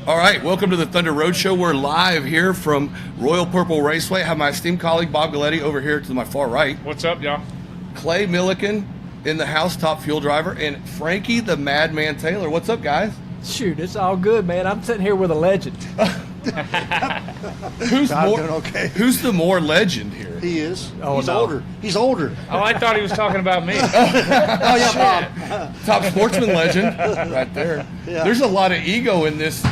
All right, welcome to the Thunder Road Show. We're live here from Royal Purple Raceway. I have my esteemed colleague Bob Galletti over here to my far right. What's up, y'all? Clay Millican in the house, top fuel driver, and Frankie the Madman Taylor. What's up, guys? Shoot, it's all good, man. I'm sitting here with a legend. Who's Who's the more legend here? He is. Oh, He's no. older. He's older. Oh, I thought he was talking about me. Oh, yeah, Bob. Top sportsman legend, right there. Yeah. There's a lot of ego in this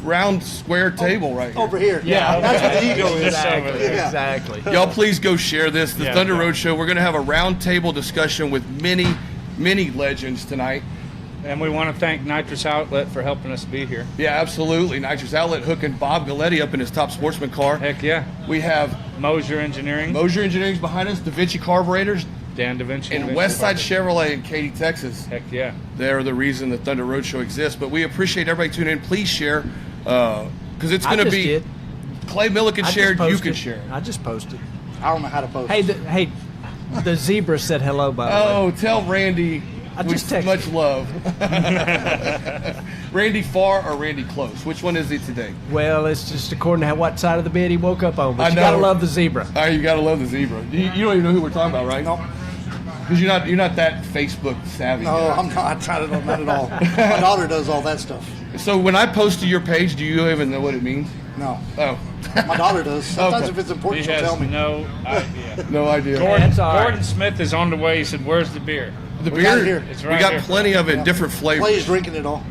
round square table right here. Over here. Yeah, That's what the ego is. Exactly. Exactly. Yeah. Exactly. Y'all please go share this. The Yeah, Thunder yeah. Road Show. We're going to have a round table discussion with many legends tonight. And we want to thank Nitrous Outlet for helping us be here. Yeah, absolutely. Nitrous Outlet hooking Bob Galletti up in his top sportsman car. Heck yeah. We have Mosier Engineering, Mosier Engineering's behind us, Da Vinci Carburetors, Dan Da Vinci. and Westside Chevrolet in Katy, Texas. Heck yeah. They're the reason the Thunder Road Show exists. But we appreciate everybody tuning in. Please share, because it's I going to just be did. Clay Millican I shared. just You posted. can share. I just posted. I don't know how to post. Hey, the zebra said hello, by the way. Oh, tell Randy I with just texted much him. love. Randy far or Randy close? Which one is he today? Well, it's just according to what side of the bed he woke up on. But I you gotta know. love the zebra. All right, you gotta love the zebra. You don't even know who we're talking about, right? No, Because you're not that Facebook savvy. no, guy. I'm not. Not at all. My daughter does all that stuff. So when I post to your page, do you even know what it means? No, Oh, my daughter does. Sometimes Okay. if it's He important, she'll has tell me. no idea. no idea. That's all right. Gordon Smith is on the way. He said, "Where's the beer?" The We got beer it here. It's we right got here. plenty of it, Yeah. different flavors. Clay's drinking it all.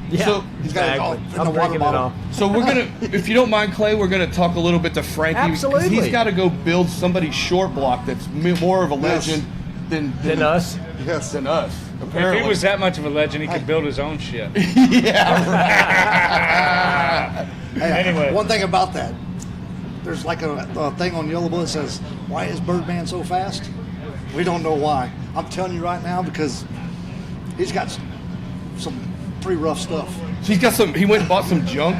Yeah, So- He's got it all exactly. in the I'm water drinking it bottle. all. So we're gonna, if you don't mind, Clay, we're gonna talk a little bit to Frankie. 'Cause Absolutely. He's got to go build somebody's short block that's more of a Yes. legend than Than us. Yes. Than us. If Apparently. he was that much of a legend, he could build his own shit. yeah. Right. Hey, Anyway. one thing about that, there's like a thing on Yellow Book that says, "Why is Birdman so fast?" We don't know why. I'm telling you right now because he's got some pretty rough stuff. He's got some. He went and bought some junk.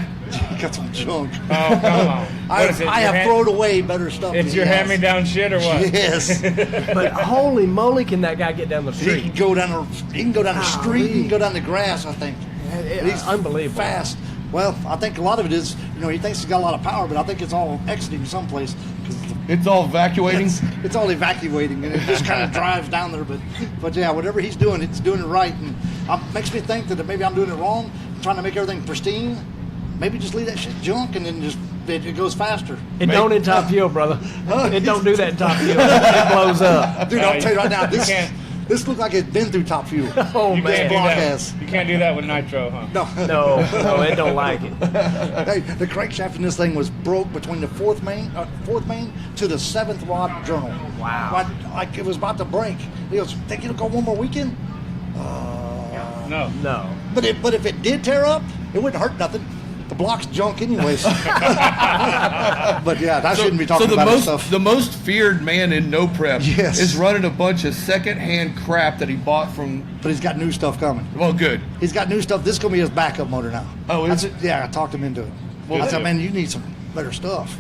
He got some junk. Oh, come on. I What is it, I your have thrown away better stuff. It's than your he has. hand-me-down shit or what? Yes. But holy moly, can that guy get down the He street? can go down the street. He can go down the grass. I think. It's unbelievable. Fast. Well, I think a lot of it is, he thinks he's got a lot of power, but I think it's all exiting someplace. 'Cause It's all evacuating. it's all evacuating, and it just kind of drives down there. But yeah, whatever he's doing, it's doing it right, and makes me think that maybe I'm doing it wrong. I'm trying to make everything pristine. Maybe just leave that shit junk, and then it goes faster. It don't in top fuel, brother. It don't do that in top fuel. It blows up. Dude, I'll tell you right now, You can't- this looks like it's been through top fuel. Oh, You man. can't, do block that. has. You can't do that with nitro, huh? No. No, it don't like it. Hey, the crankshaft in this thing was broke between the fourth main to the seventh rod journal. Wow. Like it was about to break. He goes, "Think it'll go one more weekend?" No. No. But if it did tear up, it wouldn't hurt nothing. The block's junk anyways. But yeah, I shouldn't be talking about this stuff. The most feared man in no prep Yes. is running a bunch of secondhand crap that he bought from. But he's got new stuff coming. Well, good. He's got new stuff. This is gonna be his backup motor now. Oh, is it? Yeah, I talked him into it. Well, I said, good. "Man, you need some better stuff."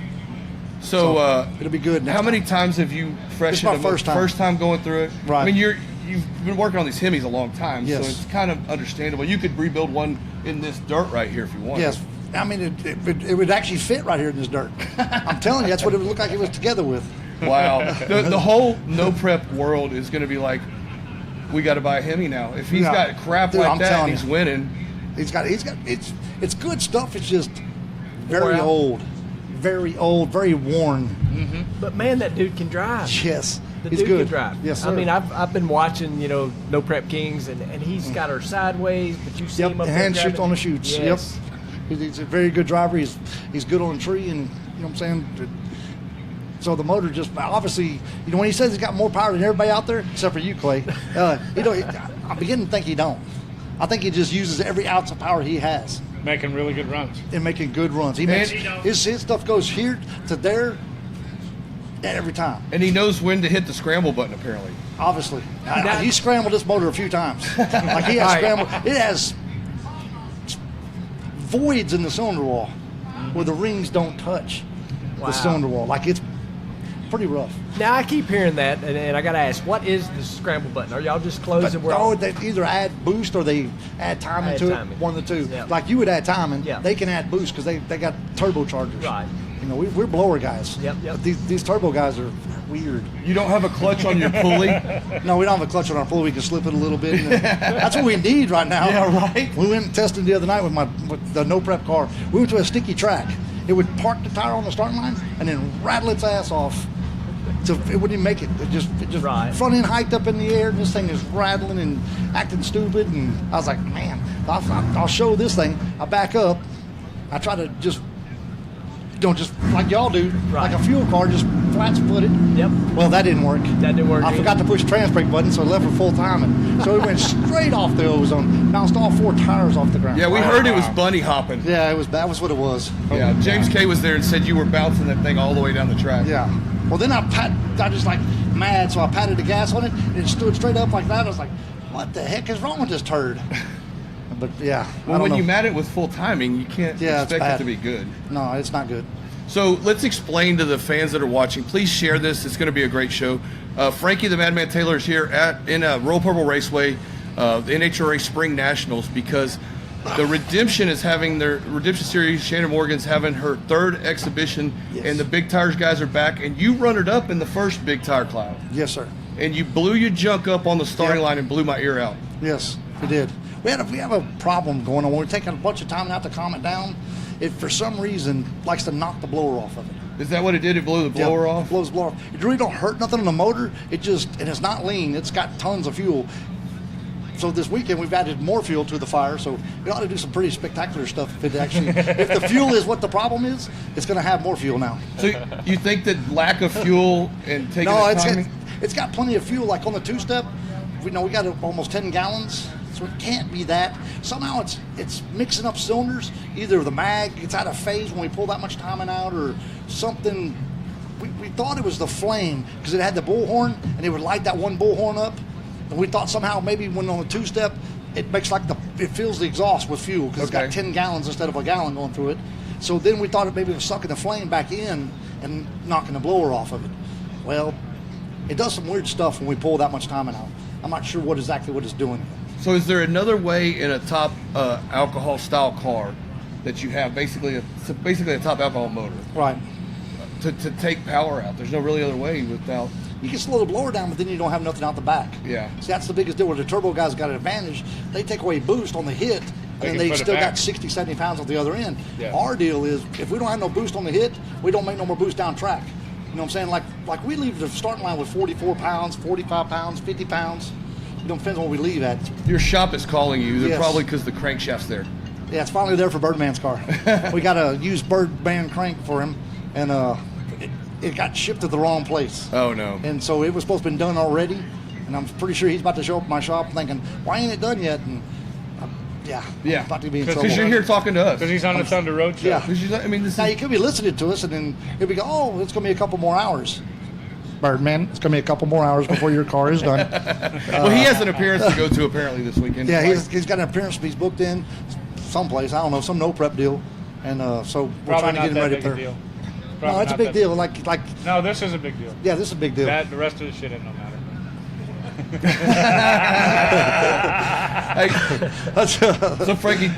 So, it'll be good. How many times have you freshened my a motor? first time. First time going through it. Right. I mean, you've been working on these Hemis a long time, Yes. so it's kind of understandable. You could rebuild one in this dirt right here if you want. Yes. I mean, it would actually fit right here in this dirt. I'm telling you, that's what it would look like it was together with. Wow. The whole no prep world is going to be like, we got to buy a Hemi now. If he's Yeah. got crap Dude, like I'm that and telling he's you. winning. It's good stuff. It's just Wore very out. old, very worn. But man, that dude can drive. Yes, The he's dude good. can drive. Yes, sir. I mean, I've been watching, No Prep Kings, and he's got her sideways, but you see Yep, him up the there hand shoots driving- on the shoots. Yes. Yep, he's a very good driver. He's good on the tree, and you know what I'm saying. So the motor just obviously, when he says he's got more power than everybody out there, except for you, Clay. I'm beginning to think he don't. I think he just uses every ounce of power he has Making really good runs. in making good runs. He makes his stuff goes here to there every time. And he knows when to hit the scramble button, apparently. Obviously, he scrambled this motor a few times. Like he has scrambled. It has voids in the cylinder wall where the rings don't touch the cylinder wall. Like pretty rough. Now I keep hearing that, and I got to ask, what is the scramble button? Are y'all just closing? But they either add boost or they add timing to it. One of the two. Yeah. Like you would add timing, Yeah. they can add boost because they got turbochargers. Right. You know, we're blower guys. Yep. But these turbo guys are weird. You don't have a clutch on your pulley? No, we don't have a clutch on our pulley. We can slip it a little bit. And that's what we need right now. Yeah, right. We went testing the other night with the no prep car. We went to a sticky track. It would park the tire on the starting line and then rattle its ass off. So it wouldn't even make it. It just Right. front end hiked up in the air, and this thing is rattling and acting stupid. And I was like, man, I'll show this thing. I back up. I try to just like y'all do, Right. like a fuel car, just flat foot it. Yep. Well, that didn't work. That didn't work I either. forgot to push the trans brake button, so it left for full time, and so it went straight off the ozone, bounced all 4 tires off the ground. Yeah, we heard it was bunny hopping. Yeah, that was what it was. Yeah, James K was there and said you were bouncing that thing all the way down the track. Yeah. Well, then I just like mad, so I patted the gas on it, and it stood straight up like that. I was like, what the heck is wrong with this turd? But yeah. Well, when you mat it with full timing, you can't Yeah, it's expect it bad. to be good. No, it's not good. So let's explain to the fans that are watching. Please share this. It's going to be a great show. Frankie the Madman Taylor is here in Royal Purple Raceway, the NHRA Spring Nationals, because the Redemption is having their Redemption Series. Shannon Morgan's having her 3rd exhibition, Yes. and the Big Tires guys are back. And you runnered up in the first Big Tire Cloud, Yes, sir. and you blew your junk up on the starting Yep. line and blew my ear out. Yes, we did. We have a problem going on. We're taking a bunch of time now to calm it down. It, for some reason, likes to knock the blower off of it. Is that what it did? It blew the blower Yeah, off? It blows the blower off. It really don't hurt nothing on the motor. And it's not lean. It's got tons of fuel. So this weekend we've added more fuel to the fire. So we ought to do some pretty spectacular stuff. If the fuel is what the problem is, it's going to have more fuel now. So you think that lack of fuel and taking No, the timing? it's got plenty of fuel. Like on the 2-step, we got almost 10 gallons. So it can't be that. Somehow it's mixing up cylinders. Either the mag gets out of phase when we pull that much timing out, or something. We thought it was the flame because it had the bullhorn and it would light that one bullhorn up. And we thought somehow maybe when on the 2-step it makes it fills the exhaust with fuel because it's got 10 gallons instead of a gallon going through it. So then we thought it maybe was sucking the flame back in and knocking the blower off of it. Well, it does some weird stuff when we pull that much timing out. I'm not sure exactly what it's doing. So is there another way in a top alcohol style car that you have basically a top alcohol motor Right. to take power out? There's no really other way without. You can slow the blower down, but then you don't have nothing out the back. Yeah. See, that's the biggest deal. Where the turbo guys got an advantage. They take away boost on the hit, They and can they put it still back. got 60, 70 pounds on the other end. Yeah. Our deal is, if we don't have no boost on the hit, we don't make no more boost down track. You know what I'm saying? Like we leave the starting line with 44 pounds, 45 pounds, 50 pounds. It depends on what we leave at. Your shop is calling you. They're Yes. probably because the crankshaft's there. Yeah, it's finally there for Birdman's car. We got a used Birdman crank for him, and it got shipped to the wrong place. Oh no. And so it was supposed to be done already, and I'm pretty sure he's about to show up at my shop thinking, why ain't it done yet? And Yeah. I'm about to be in 'Cause trouble. Because you're here talking to us. Because he's on the Thunder Road show. Yeah. 'Cause I mean, this Now is, you could be listening to us, and then he'll be go, oh, it's going to be a couple more hours. Birdman, it's going to be a couple more hours before your car is done. well, he has an appearance to go to apparently this weekend. Yeah, he's got an appearance. He's booked in someplace. I don't know, some no prep deal, and so we're Probably trying to not get him that ready big for. a deal. No, Probably it's a not big that deal. Like No, this is a big deal. yeah, this is a big deal. The rest of the shit ain't no matter. Hey, so Frankie,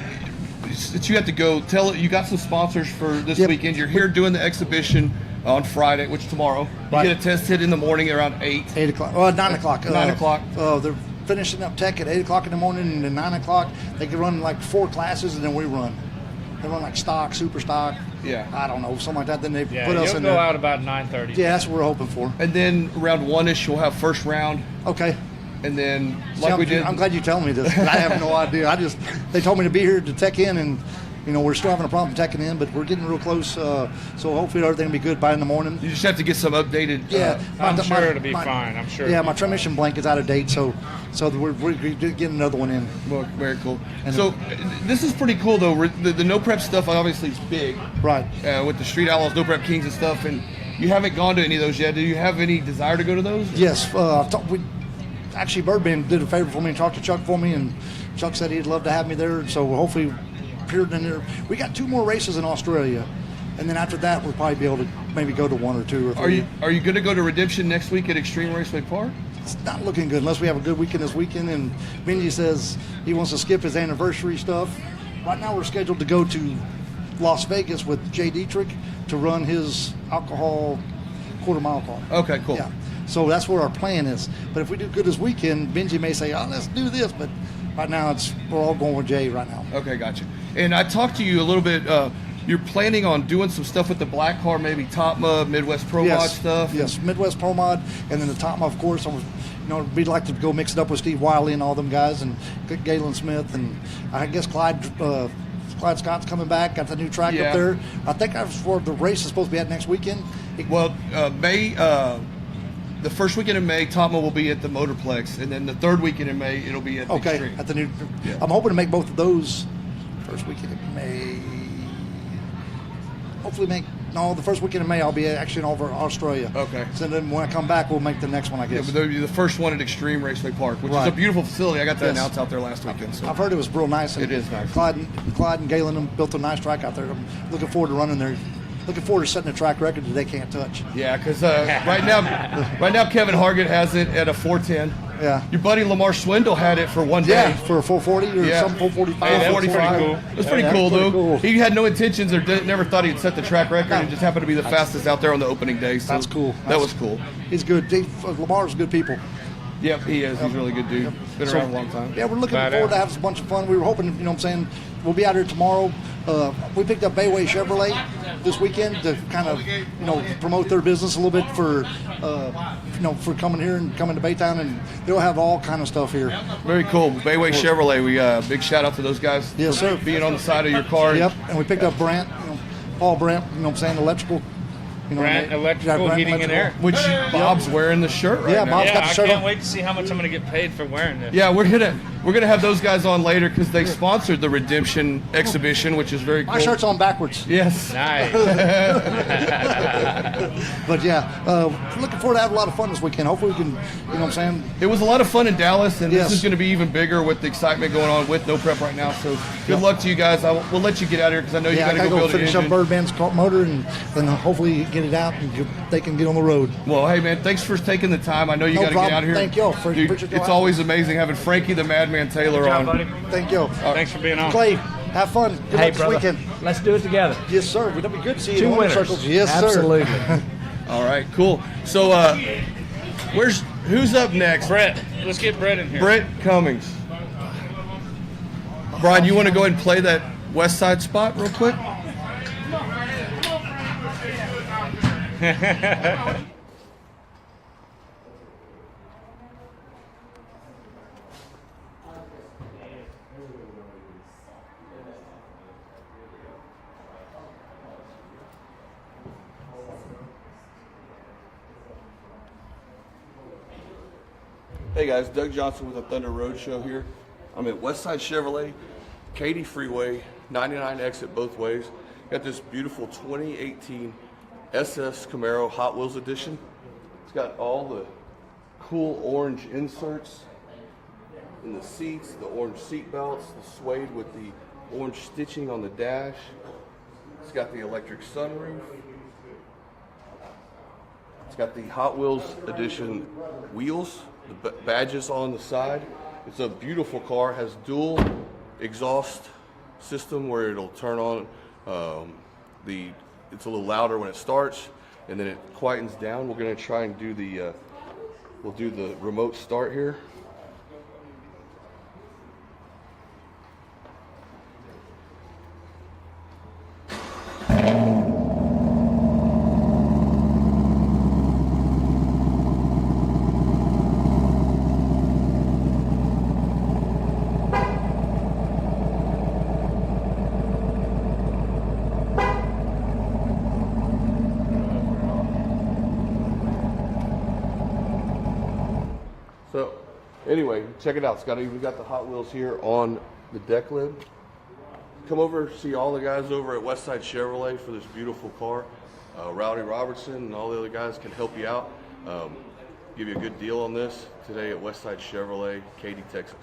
since you have to go, you got some sponsors for this Yep. weekend. You're here doing the exhibition on Friday, which is tomorrow. You Right. get a test hit in the morning around 8. 8 o'clock. Well, 9 o'clock. 9 o'clock. They're finishing up tech at 8 o'clock in the morning, and then 9 o'clock they can run like 4 classes, and then we run. They run like stock, super stock. Yeah. I don't know, something like that. Then they Yeah, put us you'll in go there. out about 9:30. Yeah, that's what we're hoping for. And then around 1-ish, we'll have first round. Okay. And then, See, like we did. I'm glad you're telling me this. 'Cause I have no idea. They told me to be here to tech in, and we're still having a problem teching in, but we're getting real close. So hopefully everything will be good by in the morning. You just have to get some updated. Yeah, I'm sure it'll be fine. I'm sure. Yeah, it'll my be transmission blank is out of date, so we're getting another one in. Well, very cool. So this is pretty cool, though. The no prep stuff obviously is big. Right. With the Street Outlaws, no prep Kings and stuff, and you haven't gone to any of those yet. Do you have any desire to go to those? Yes. Actually, Birdman did a favor for me and talked to Chuck for me, and Chuck said he'd love to have me there. So hopefully, appeared in there. We got 2 more races in Australia, And then after that, we'll probably be able to maybe go to 1 or 2 or 3. Are you going to go to Redemption next week at Extreme Raceway Park? It's not looking good unless we have a good weekend this weekend. And Benji says he wants to skip his anniversary stuff. Right now, we're scheduled to go to Las Vegas with Jay Dietrich to run his alcohol quarter-mile car. Okay, cool. Yeah. So that's what our plan is. But if we do good this weekend, Benji may say, "Oh, let's do this." But right now, we're all going with Jay right now. Okay, gotcha. And I talked to you a little bit. You're planning on doing some stuff with the black car, maybe Top Mod, Midwest Pro Mod stuff. Yes, Midwest Pro Mod, and then the Top Mod, of course. We'd like to go mix it up with Steve Wiley and all them guys, and Galen Smith, and I guess Clyde Scott's coming back. Got the new track up there. I think that's where the race is supposed to be at next weekend. The first weekend in May, Top Mod will be at the Motorplex, and then the third weekend in May, it'll be at the Extreme. At the new. Yeah. I'm hoping to make both of those first weekend in May. Hopefully the first weekend in May I'll be actually over Australia. Okay. So then when I come back, we'll make the next one, I guess. Yeah, but there'll be the first one at Extreme Raceway Park, which is a beautiful facility. I got that announced out there last weekend. So. I've heard it was real nice. It is nice. Clyde and Galen built a nice track out there. I'm looking forward to running there. Looking forward to setting a track record that they can't touch. Yeah, because right now Kevin Hargett has it at a 410. Yeah. Your buddy Lamar Swindle had it for one day. Yeah, for a 440 or some 445. Hey, that was pretty cool. It was pretty cool, though. Cool. He had no intentions or never thought he'd set the track record and just happened to be the fastest out there on the opening day. So that's cool. That was cool. He's good. Lamar's good people. Yep, he is. He's a really good dude. Been around a long time. Yeah, we're looking forward to having a bunch of fun. We were hoping, you know what I'm saying, we'll be out here tomorrow. We picked up Bayway Chevrolet this weekend to kind of, promote their business a little bit for coming here and coming to Baytown, and they'll have all kind of stuff here. Very cool. Bayway Chevrolet, we big shout out to those guys. Yes, for sir. Being on the side of your car. Yep, and we picked up Brant, Paul Brant, electrical. Brant Electrical, Heating and Air. Which Bob's wearing the shirt right now. Bob's got the I shirt can't on. wait to see how much I'm going to get paid for wearing this. Yeah, we're gonna have those guys on later because they sponsored the Redemption exhibition, which is very cool. My shirt's on backwards. Yes. Nice. But looking forward to having a lot of fun this weekend. Hopefully we can, It was a lot of fun in Dallas, and Yes. this is going to be even bigger with the excitement going on with No Prep right now. So good luck to you guys. We'll let you get out of here because I know you I got to gotta go go build an finish up engine. Birdman's motor and then hopefully get it out and they can get on the road. Well, hey man, thanks for taking the time. I know you No got to get problem. out of here. Thank y'all. Dude, Appreciate y'all it's having always amazing having Frankie the Madman Taylor Good job, on. buddy. Thank you. Thanks for being on. Clay, have fun. Good Hey, luck this brother, weekend. let's do it together. Yes, sir. It'll be good to see you. 2 in the winter winners. circles. Yes, Absolutely. sir. All right, cool. So who's up next? Britt. Let's get Britt in here. Britt Cummings. Brian, you want to go ahead and play that Westside spot real quick? Hey guys, Doug Johnson with the Thunder Road Show here. I'm at Westside Chevrolet, Katy Freeway, 99 exit both ways. Got this beautiful 2018 SS Camaro Hot Wheels edition. It's got all the cool orange inserts in the seats, the orange seat belts, the suede with the orange stitching on the dash. It's got the electric sunroof. It's got the Hot Wheels edition wheels, the badges on the side. It's a beautiful car. It has dual exhaust system where it'll turn on it's a little louder when it starts and then it quietens down. We're going to try and do the remote start here. So anyway, check it out. It's even got the Hot Wheels here on the deck lid. Come over, see all the guys over at Westside Chevrolet for this beautiful car. Rowdy Robertson and all the other guys can help you out. Give you a good deal on this today at Westside Chevrolet, Katy, Texas.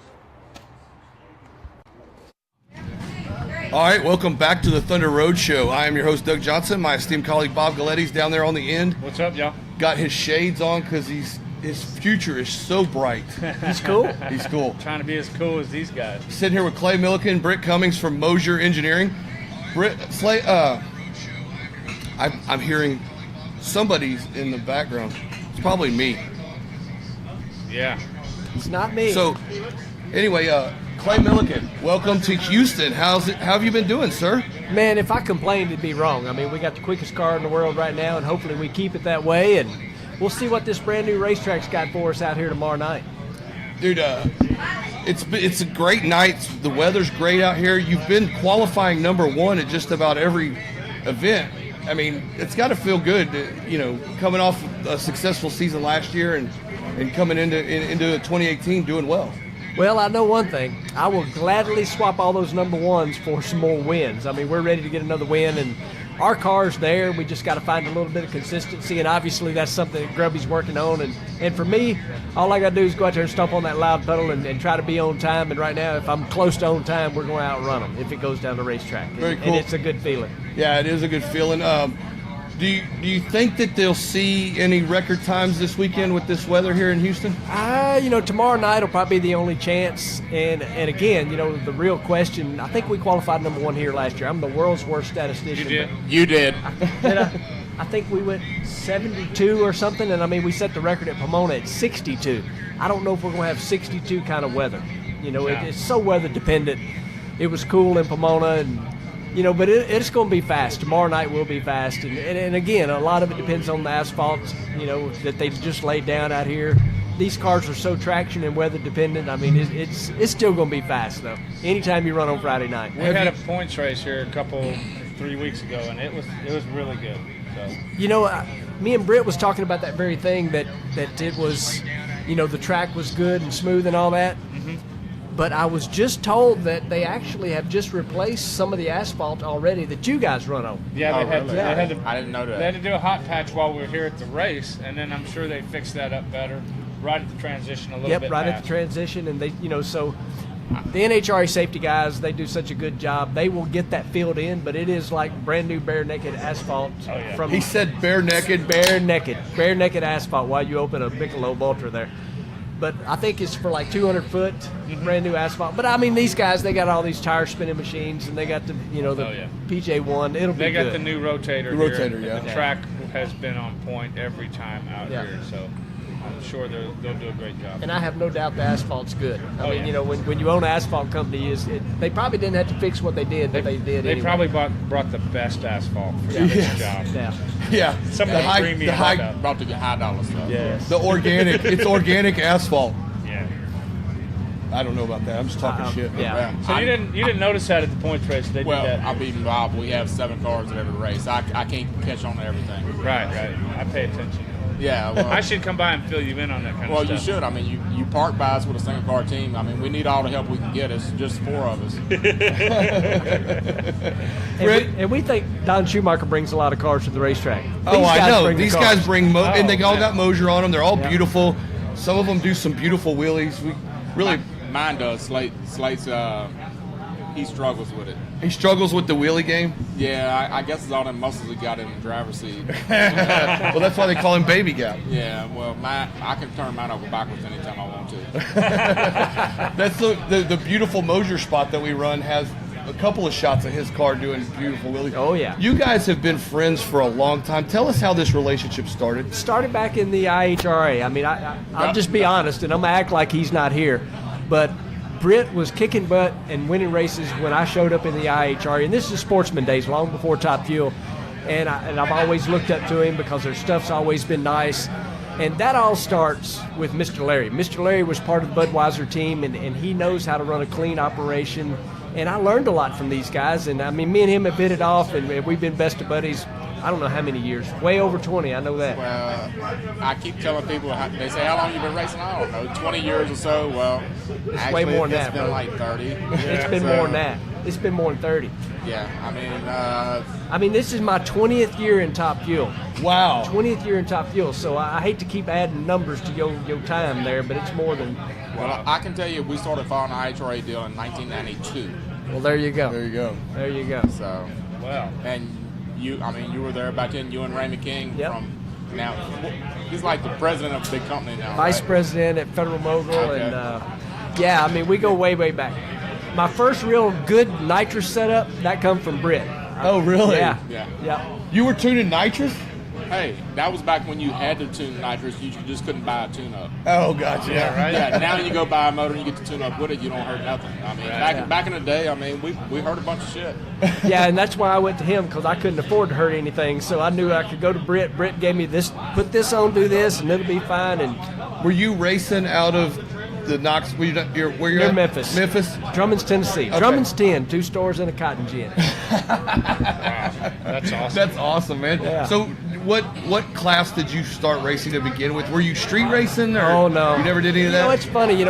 All right, welcome back to the Thunder Road Show. I am your host, Doug Johnson. My esteemed colleague, Bob Galetti's down there on the end. What's up, y'all? Got his shades on because his future is so bright. He's cool. He's cool. Trying to be as cool as these guys. Sitting here with Clay Millican, Britt Cummings from Mosier Engineering. Slay, I'm hearing somebody's in the background. It's probably me. Yeah. It's not me. So, anyway, Clay Millican, welcome to Houston. How have you been doing, sir? Man, if I complained, it'd be wrong. I mean, we got the quickest car in the world right now, and hopefully we keep it that way. And we'll see what this brand new racetrack's got for us out here tomorrow night. Dude, it's a great night. The weather's great out here. You've been qualifying number one at just about every event. I mean, it's got to feel good, coming off a successful season last year and coming into 2018 doing well. Well, I know one thing. I will gladly swap all those number ones for some more wins. I mean, we're ready to get another win, and our car's there. We just got to find a little bit of consistency, and obviously that's something that Grubby's working on. And for me, all I got to do is go out there and stomp on that loud pedal and try to be on time. And right now, if I'm close to on time, we're going to outrun them if it goes down the racetrack. Very cool. And it's a good feeling. Yeah, it is a good feeling. Do you think that they'll see any record times this weekend with this weather here in Houston? Tomorrow night will probably be the only chance. And again, the real question, I think we qualified number one here last year. I'm the world's worst statistician. You did. I think we went 72 or something, and I mean, we set the record at Pomona at 62. I don't know if we're going to have 62 kind of weather. It's so weather dependent. It was cool in Pomona, and but it's going to be fast. Tomorrow night will be fast, and again, a lot of it depends on the asphalt, that they've just laid down out here. These cars are so traction and weather dependent. I mean, it's still going to be fast though. Anytime you run on Friday night. We had a points race here 3 weeks ago, and it was really good. So. Me and Britt was talking about that very thing that it was, the track was good and smooth and all that. Mm-hmm. But I was just told that they actually have just replaced some of the asphalt already that you guys run on. Yeah, they had to. I didn't know that. They had to do a hot patch while we were here at the race, and then I'm sure they fixed that up better right at the transition a little bit. Yep, right at the transition, and they, so the NHRA safety guys, they do such a good job. They will get that filled in, but it is like brand new bare naked asphalt. Oh, yeah. From He said bare naked. bare naked asphalt while you open a Michelob Ultra there. But I think it's for like 200 foot, brand new asphalt. But I mean, these guys, they got all these tire spinning machines, and they got the PJ1. It'll be They got good. the new rotator. The here, rotator, and yeah. The track has been on point every time out Yeah. here, so I'm sure they'll do a great job. And I have no doubt the asphalt's good. I mean, yeah. When you own an asphalt company, they probably didn't have to fix what they did, but they did They anyway. probably brought the best asphalt for this job. Yeah. Yeah, Some of the premium stuff. About to get high dollar stuff. Yes. the organic. It's organic asphalt. Yeah. I don't know about that. I'm just talking shit. Yeah. So you didn't notice that at the points race? They Well, did that. I'm beating Bob. We have 7 cars at every race. I can't catch on to everything. Right. I pay attention. Yeah. Well, I should come by and fill you in on that kind well, of you stuff. should. I mean, you park by us with a single car team. I mean, we need all the help we can get. It's just 4 of us. And we think Don Schumacher brings a lot of cars to the racetrack. Oh, I know. bring the These cars. guys bring and they all man. got Mosier on them. They're all beautiful. Some of them do some beautiful wheelies. We really. Mine does. Slate's. He struggles with it. He struggles with the wheelie game. Yeah, I guess it's all them muscles he got in the driver's seat. Well, that's why they call him Baby Gap. Yeah, well, I can turn mine over backwards anytime I want to. That's the beautiful Mosier spot that we run has a couple of shots of his car doing beautiful wheelies. Oh, yeah. You guys have been friends for a long time. Tell us how this relationship started. Started back in the IHRA. I mean, I'll just be honest, and I'm going to act like he's not here. But Britt was kicking butt and winning races when I showed up in the IHRA. And this is Sportsman days, long before Top Fuel. And I've always looked up to him because their stuff's always been nice. And that all starts with Mr. Larry. Mr. Larry was part of the Budweiser team, and he knows how to run a clean operation. And I learned a lot from these guys. And, I mean, me and him have hit it off, and we've been best of buddies, I don't know how many years. Way over 20, I know that. Well, I keep telling people, they say, how long you been racing? I don't know, 20 years or so. Well, It's actually, way more than it's that, been bro. like 30. It's been more than that. It's been more than 30. Yeah, I mean, this is my 20th year in Top Fuel. Wow. 20th year in Top Fuel. So I hate to keep adding numbers to your time there, but it's more than. well, I can tell you we started following the IHRA deal in 1992. Well, there you go. There you go. There you go. So, Wow. and you were there back then. You and Raymond King Yep. from now. He's like the president of a big company now. Vice right? president at Federal Mogul, Okay. and yeah, I mean, we go way, way back. My first real good nitrous setup that come from Britt. Oh, really? Yeah. Yeah. Yeah. You were tuning nitrous? Hey, that was back when you had to tune nitrous. You just couldn't buy a tune-up. Oh, gotcha. Yeah, right. Yeah, now you go buy a motor and you get to tune up with it. You don't hurt nothing. I mean, back in the day, I mean, we heard a bunch of shit. Yeah, and that's why I went to him, because I couldn't afford to hurt anything. So I knew I could go to Britt. Britt gave me this, put this on, do this, and it'll be fine. And Were you racing out of the Knox? Where you're Near at? Memphis. Memphis? Drummond's, Tennessee. Okay. Drummond's 10, 2 stores and a cotton gin. That's awesome. That's awesome, man. Yeah. So, what class did you start racing to begin with? Were you street racing, or Oh, no. you never did any of You know, that? it's funny,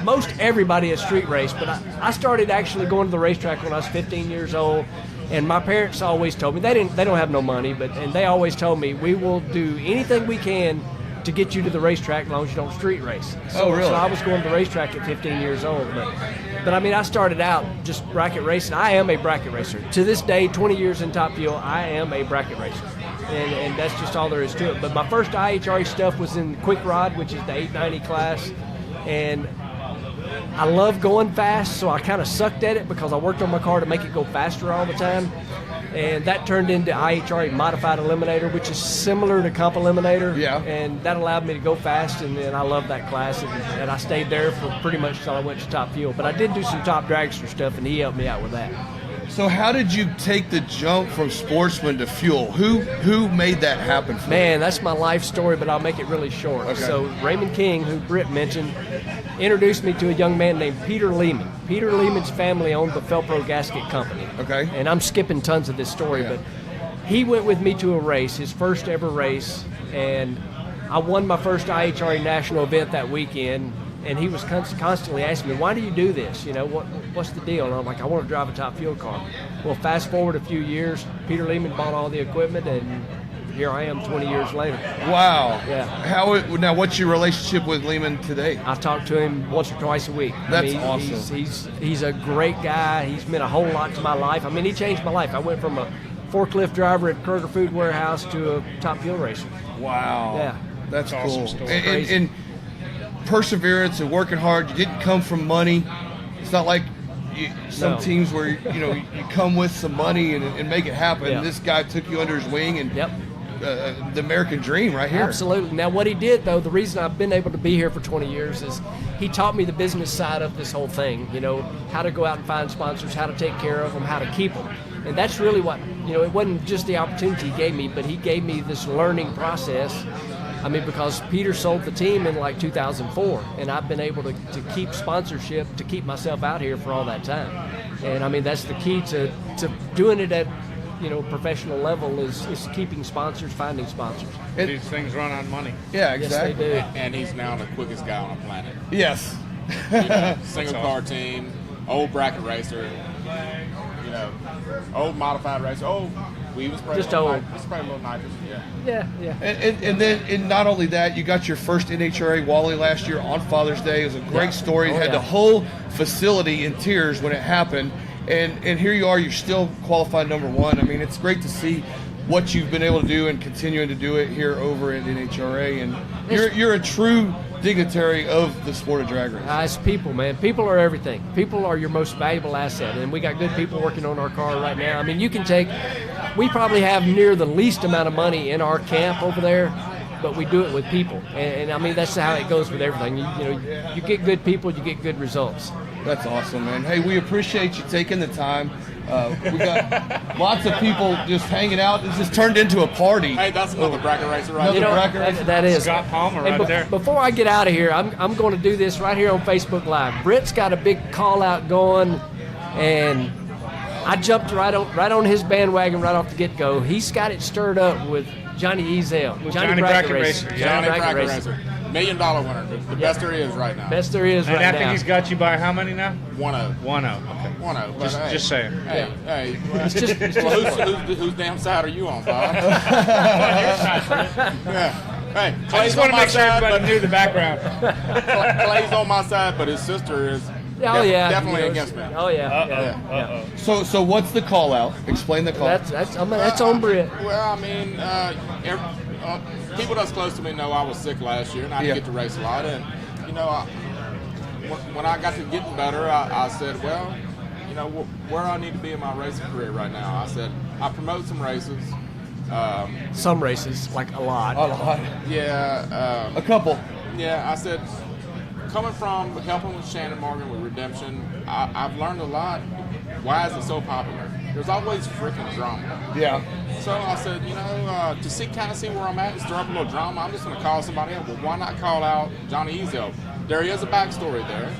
most everybody is street race, but I started actually going to the racetrack when I was 15 years old, and my parents always told me, they don't have no money, and they always told me, we will do anything we can to get you to the racetrack as long as you don't street race. Oh, really? So I was going to the racetrack at 15 years old, but I mean, I started out just bracket racing. I am a bracket racer. To this day, 20 years in Top Fuel, I am a bracket racer. And that's just all there is to it. But my first IHRA stuff was in Quick Rod, which is the 890 class. And I love going fast, so I kind of sucked at it because I worked on my car to make it go faster all the time. And that turned into IHRA Modified Eliminator, which is similar to Comp Eliminator. Yeah. And that allowed me to go fast, and I love that class. And I stayed there for pretty much until I went to Top Fuel. But I did do some Top Dragster stuff, and he helped me out with that. So, how did you take the jump from sportsman to fuel? Who made that happen for you? Man, that's my life story, but I'll make it really short. Okay. So Raymond King, who Britt mentioned, introduced me to a young man named Peter Lehman. Peter Lehman's family owned the Felpro Gasket Company. Okay. And I'm skipping tons of this story, Yeah. but he went with me to a race, his first ever race, and I won my first IHRA national event that weekend. And he was constantly asking me, why do you do this? What's the deal? And I'm like, I want to drive a Top Fuel car. Well, fast forward a few years, Peter Lehman bought all the equipment, and here I am 20 years later. Wow. Yeah. Now, what's your relationship with Lehman today? I talk to him once or twice a week. That's awesome. He's a great guy. He's meant a whole lot to my life. I mean, he changed my life. I went from a forklift driver at Kroger Food Warehouse to a Top Fuel racer. Wow. Yeah. That's That's cool. awesome story. And perseverance and working hard. You didn't come from money. It's not like some No. teams where you come with some money and make it happen. Yeah. This guy took you under his wing, and Yep. the American dream right here. Absolutely. Now, what he did, though, the reason I've been able to be here for 20 years is he taught me the business side of this whole thing, how to go out and find sponsors, how to take care of them, how to keep them. And that's really what, it wasn't just the opportunity he gave me, but he gave me this learning process. I mean, because Peter sold the team in like 2004, and I've been able to keep sponsorship, to keep myself out here for all that time. And I mean, that's the key to doing it at, professional level is keeping sponsors, finding sponsors. These things run on money. Yeah, Yes, exactly. they do. And he's now the quickest guy on the planet. Yes. Single car team, old bracket racer, old modified racer. Oh, we even sprayed Just a little old. We sprayed a little nitrogen. Yeah. Yeah. And not only that, you got your first NHRA Wally last year on Father's Day. It was a great Yeah. story. You Oh, had yeah. the whole facility in tears when it happened. And here you are, you're still qualified number one. I mean, it's great to see what you've been able to do and continuing to do it here over at NHRA. And you're a true dignitary of the sport of drag racing. It's people, man. People are everything. People are your most valuable asset, and we got good people working on our car right now. I mean, we probably have near the least amount of money in our camp over there, but we do it with people. And I mean, that's how it goes with everything. You get good people, you get good results. That's awesome, man. Hey, we appreciate you taking the time. We got lots of people just hanging out. This just turned into a party. Hey, that's another bracket racer right Another there. bracket racer. That is. Scott Palmer And right there. Before I get out of here, I'm going to do this right here on Facebook Live. Britt's got a big call out going, and I jumped right on his bandwagon right off the get go. He's got it stirred up with Johnny Ezel, Johnny Bracket Racer. Johnny Bracket Bracket Racer. $1 million winner. The best there is right now. Best there is And right I think now. he's got you by how many now? 1-0. 1-0. Okay. 1-0. But, hey, Just saying. Hey, It's just well, whose damn side are you on, Bob? Yeah. Hey, I just want to make sure everybody knew the background. Clay's on my side, but his sister is Oh yeah, definitely you know, against me. Oh yeah. Uh-oh. So what's the call out? Explain the call. That's on Britt. Well, I mean, people that's close to me know I was sick last year and I didn't get to race a lot. And, you know, when I got to getting better, I said, well, you know, where I need to be in my racing career right now. I said, I promote some races. Some races, like a lot. A lot. Yeah. A couple. Yeah, I said, coming from helping with Shannon Morgan with Redemption, I've learned a lot. Why is it so popular? There's always freaking drama. Yeah. So I said, you know, to kind of see where I'm at and stir up a little drama, I'm just going to call somebody else. Well, why not call out Johnny Ezel? There is a backstory there.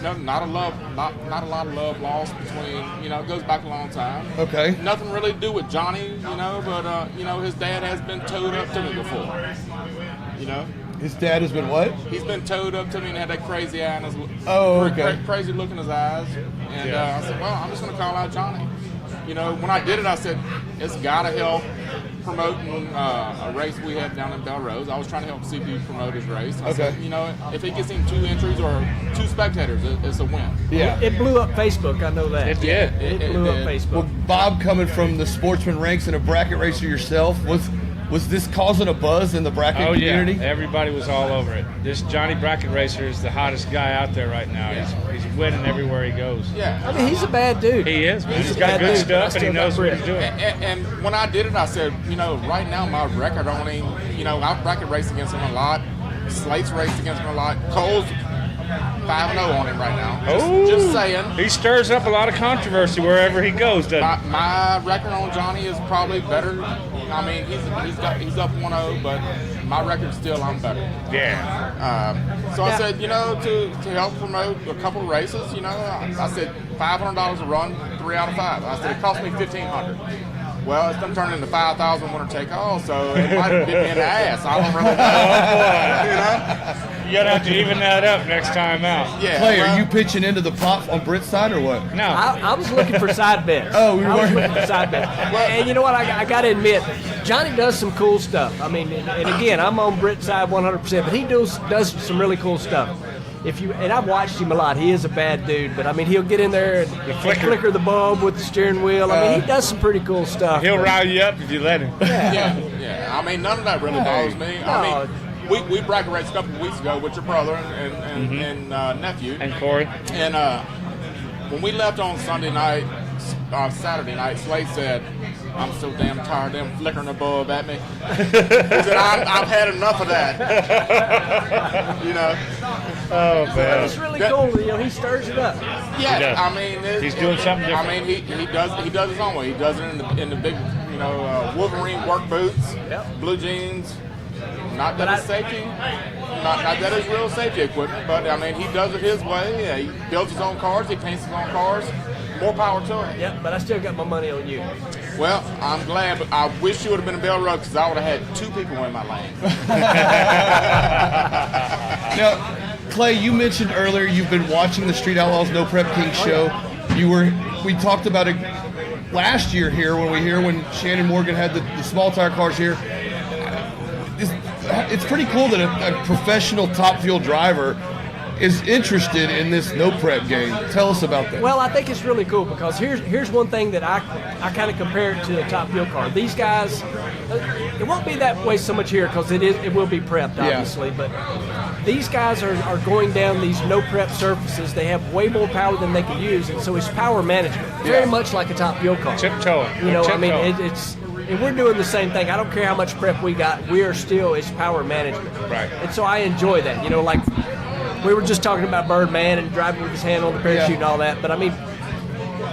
No, not a lot of love lost between. You know, it goes back a long time. Okay. Nothing really to do with Johnny, you know, but you know, his dad has been towed up to me before. You know. His dad has been what? He's been towed up to me and had that crazy eye in his crazy look in his eyes. And I said, well, I'm just going to call out Johnny. You know, when I did it, I said, it's got to help promoting a race we had down in Belrose. I was trying to help CP promote his race. I said, you know, if he gets in 2 entries or 2 spectators, it's a win. Yeah. It blew up Facebook. I know that. It did. It blew up Facebook. Well, Bob, coming from the sportsman ranks and a bracket racer yourself, was this causing a buzz in the bracket community? Yeah, everybody was all over it. This Johnny Bracket Racer is the hottest guy out there right now. Yeah. He's winning everywhere he goes. Yeah. I mean, he's a bad dude. He is. He's He's a got bad good dude, stuff, but I and he still knows got what he's Britt. doing. And when I did it, I said, you know, right now my record only, you know, I've bracket raced against him a lot. Slate's raced against him a lot. Cole's 5-0 on him right now. Just saying. He stirs up a lot of controversy wherever he goes, doesn't he? My record on Johnny is probably better. I mean, he's up 1-0, but my record's still I'm better. Yeah. So I said, you know, to help promote a couple races, you know, I said $500 a run, 3 out of 5. I said it cost me $1,500. Well, it's done turned into 5,000 winner take all, so it might have bit me in the ass. I don't really know. You know? You gotta have to even that up next time out. Yeah. Clay, well, are you pitching into the pot on Britt's side or what? No. I was looking for side bets. Oh, we I was were? looking for side bets. And you know what? I got to admit, Johnny does some cool stuff. I mean, and again, I'm on Britt's side 100%, but he does some really cool stuff. And I've watched him a lot. He is a bad dude, but I mean, he'll get in there and flicker the bulb with the steering wheel. I mean, he does some pretty cool stuff. He'll rile you up if you let him. Yeah. I mean, none of that really bothers me. No. I mean, we bracket raced a couple of weeks ago with your brother and nephew. And Corey. And when we left on Saturday night, Slate said, I'm so damn tired of them flickering the bulb at me. He said, I've had enough of that. You know? Oh, man. It's really cool. You know, he stirs it up. Yeah, does. I mean, He's doing something different. I mean, he does his own way. He does it in the big, you know, Wolverine work boots, blue jeans. Not that it's safety, not that it's real safety equipment, but I mean, he does it his way. Yeah, he builds his own cars, he paints his own cars. More power to him. Yeah, but I still got my money on you. Well, I'm glad, but I wish you would have been in Bell Road because I would have had 2 people in my lane. Now, Clay, you mentioned earlier you've been watching the Street Outlaws No Prep King show. We talked about it last year here when Shannon Morgan had the small tire cars here. It's pretty cool that a professional top fuel driver is interested in this no prep game. Tell us about that. Well, I think it's really cool because here's one thing that I kind of compare it to a top fuel car. These guys, it won't be that way so much here because it will be prepped obviously, but these guys are going down these no prep surfaces. They have way more power than they can use, and so it's power management. Very much like a top fuel car. Tiptoeing. You know, I mean, and we're doing the same thing. I don't care how much prep we got. It's power management. Right. And so I enjoy that. You know, like we were just talking about Birdman and driving with his hand on the parachute and all that. But I mean,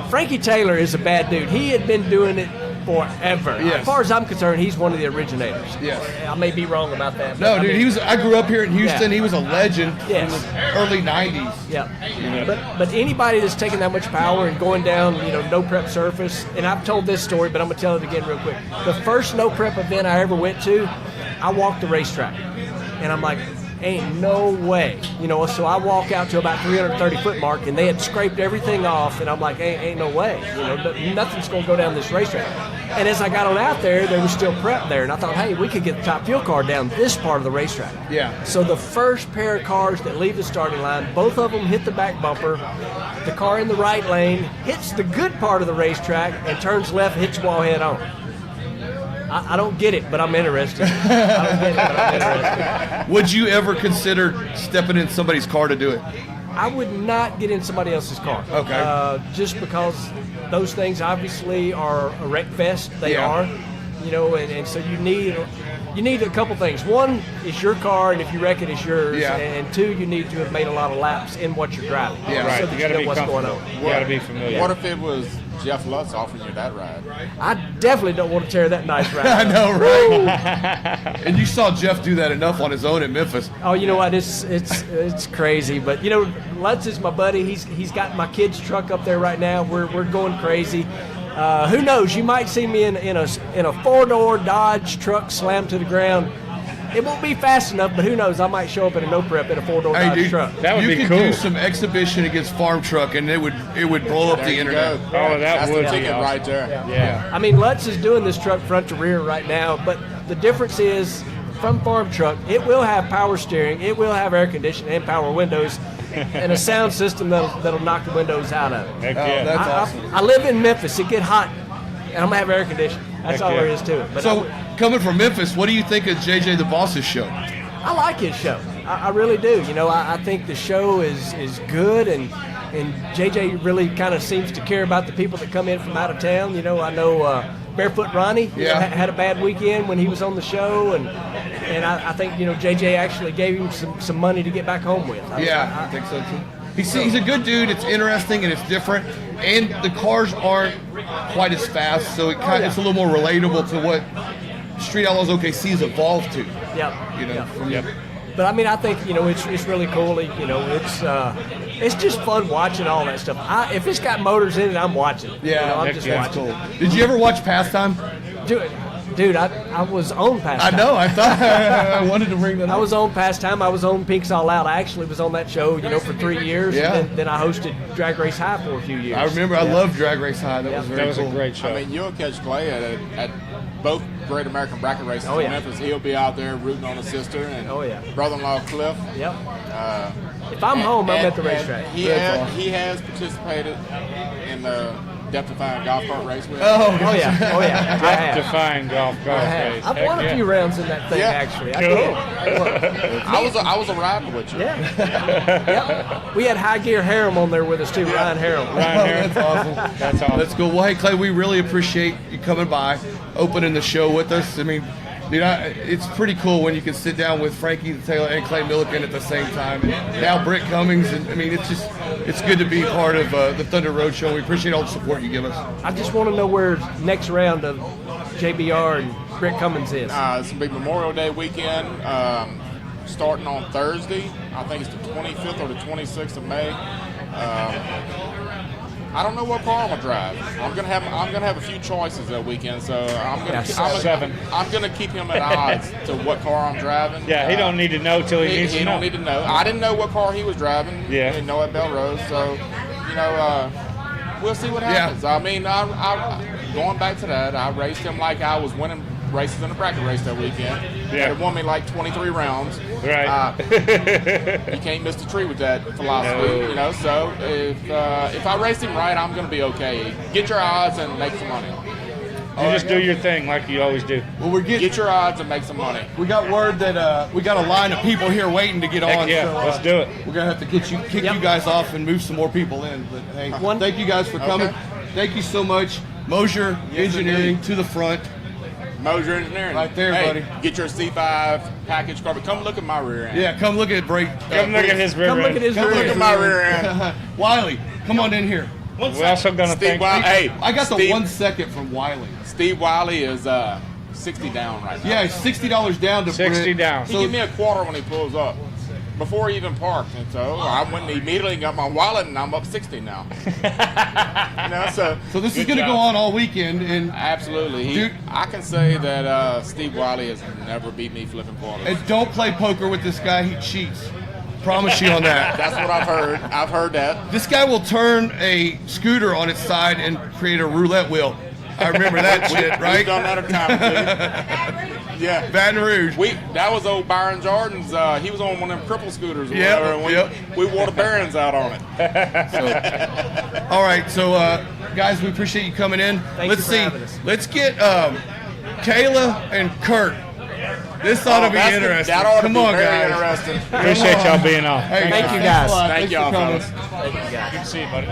Frankie Taylor is a bad dude. He had been doing it forever. Yes. As far as I'm concerned, he's one of the originators. Yes. I may be wrong about that. No, dude, I grew up here in Houston. Yeah. He was a legend in the early 90s. Yeah. But anybody that's taking that much power and going down, you know, no prep surface, and I've told this story, but I'm gonna tell it again real quick. The first no prep event I ever went to, I walked the racetrack, and I'm like, ain't no way. So I walk out to about 330-foot mark, and they had scraped everything off, and I'm like, ain't no way. Nothing's going to go down this racetrack. And as I got on out there was still prep there, and I thought, hey, we could get the top fuel car down this part of the racetrack. Yeah. So the first pair of cars that leave the starting line, both of them hit the back bumper. The car in the right lane hits the good part of the racetrack and turns left, hits the wall head on. I don't get it, but I'm interested. Would you ever consider stepping in somebody's car to do it? I would not get in somebody else's car. Okay. Just because those things obviously are a wreck fest. They are. And so you need a couple things. One, it's your car, and if you wreck it, it's yours. Yeah. And two, you need to have made a lot of laps in what you're driving. Yeah. Right. So that You got to be what's going comfortable. on. You got to be familiar. What if it was Jeff Lutz offering you that ride? I definitely don't want to tear that nice ride. I know, right? And you saw Jeff do that enough on his own in Memphis. Oh, you know what? It's crazy, but Lutz is my buddy. He's got my kid's truck up there right now. We're going crazy. Who knows? You might see me in a 4-door Dodge truck slammed to the ground. It won't be fast enough, but who knows? I might show up in a no prep in a 4-door Hey, Dodge dude, truck. That would you be could cool. do some exhibition against farm truck, and it would blow up There the you internet. go. Oh, that That's would the be ticket awesome. right there. Yeah. I mean, Lutz is doing this truck front to rear right now, but the difference is from farm truck, it will have power steering, it will have air conditioning and power windows, and a sound system that'll knock the windows out of it. Heck Oh, yeah. that's awesome. I live in Memphis. It get hot, and I'm gonna have air conditioning. That's Heck all yeah. there is to it. But So, coming from Memphis, what do you think of JJ the Boss's show? I like his show. I really do. I think the show is good, and JJ really kind of seems to care about the people that come in from out of town. I know Barefoot Ronnie had a bad weekend when he was on the show, and I think JJ actually gave him some money to get back home with. I think so too. He's a good dude. It's interesting and it's different, and the cars aren't quite as fast, so it's a little more relatable to what Street Outlaws OKC's evolved to. Yep. But I mean, I think it's really cool. It's just fun watching all that stuff. If it's got motors in it, I'm watching it. I'm just that's watching. cool. Did you ever watch Pastime? Dude, I was on Pastime. I know. I thought I wanted to bring that up. I was on Pastime. I was on Pinks All Out. I actually was on that show, for 3 years. Yeah. And then I hosted Drag Race High for a few years. I remember. I loved Drag Race High. That was very That was cool. a great show. I mean, you'll catch Clay at both Great American Bracket Races Oh, yeah. in Memphis. He'll be out there rooting on his sister and Oh, yeah. brother-in-law Cliff. Yep. If I'm home, I'm at the And racetrack. He has participated in the Death-Defying Golf Cart Race with. Oh yeah. I have. Defying golf I golf have. race. I've Heck won a yeah. few rounds in that thing, Yeah. actually. I Cool. did. I was a rider with you. Yep. We had High Gear Harem on there with us too, Ryan Harem. Ryan Harris. That's awesome. That's awesome. That's cool. Well, hey, Clay, we really appreciate you coming by, opening the show with us. I mean, it's pretty cool when you can sit down with Frankie Taylor and Clay Millican at the same time. And now Britt Cummings. And I mean, it's good to be part of the Thunder Road Show. We appreciate all the support you give us. I just want to know where next round of JBR and Britt Cummings is. It's going to be Memorial Day weekend, starting on Thursday. I think it's the 25th or the 26th of May. I don't know what car I'm gonna drive. I'm gonna have a few choices that weekend, so I'm gonna keep him at odds to what car I'm driving. Yeah, he don't need to know till he needs to He know. don't need to know. I didn't know what car he was driving. Yeah. Didn't know at Belrose, so we'll see what happens. I mean, I going back to that, I raced him like I was winning races in a bracket race that weekend. Yeah. It won me like 23 rounds. Right. You can't miss the tree with that philosophy, No. So if I race him right, I'm going to be okay. Get your odds and make some money. You just do your thing like you always do. Well, Get your odds and make some money. we got word that we got a line of people here waiting to get Heck on. yeah, so, let's do it. We're gonna have to kick you guys off and move some more people in. But hey, thank you guys for coming. Okay. Thank you so much, Mosier Engineering indeed. to the front. Moser Engineering. Right there, hey, buddy. Get your C5 package car, but come look at my rear end. Yeah, come look at Break. Come look at his rear Come look end. at his Come rear look end. at my rear end. Wiley, come on in here. We're also going to Steve thank Wiley. Hey, I got the Steve, 1 second from Wiley. Steve Wiley is 60 down right now. Yeah, $60 down to 60 Britt. down. He give me a quarter when he pulls up. before he even parked. And so I went and immediately got my wallet, and I'm up 60 now. So this is going to go on all weekend. And absolutely. I can say that Steve Wiley has never beat me flipping quarters. And don't play poker with this guy. He cheats. Promise you on that. That's what I've heard. I've heard that. This guy will turn a scooter on its side and create a roulette wheel. I remember that shit, right? We've done that a time or two. Yeah. Baton Rouge. That was old Byron Jordan's. He was on one of them cripple scooters or yep, whatever, and we wore the Barons out on it. All right, so guys, we appreciate you coming in. Thanks for having us. Let's get Kayla and Kurt. This ought to be interesting. That ought to Come be on, very guys. interesting. Appreciate y'all being on. Hey, Thank you, guys. Thank y'all, fellas. Thank you, guys. Good to see you, buddy.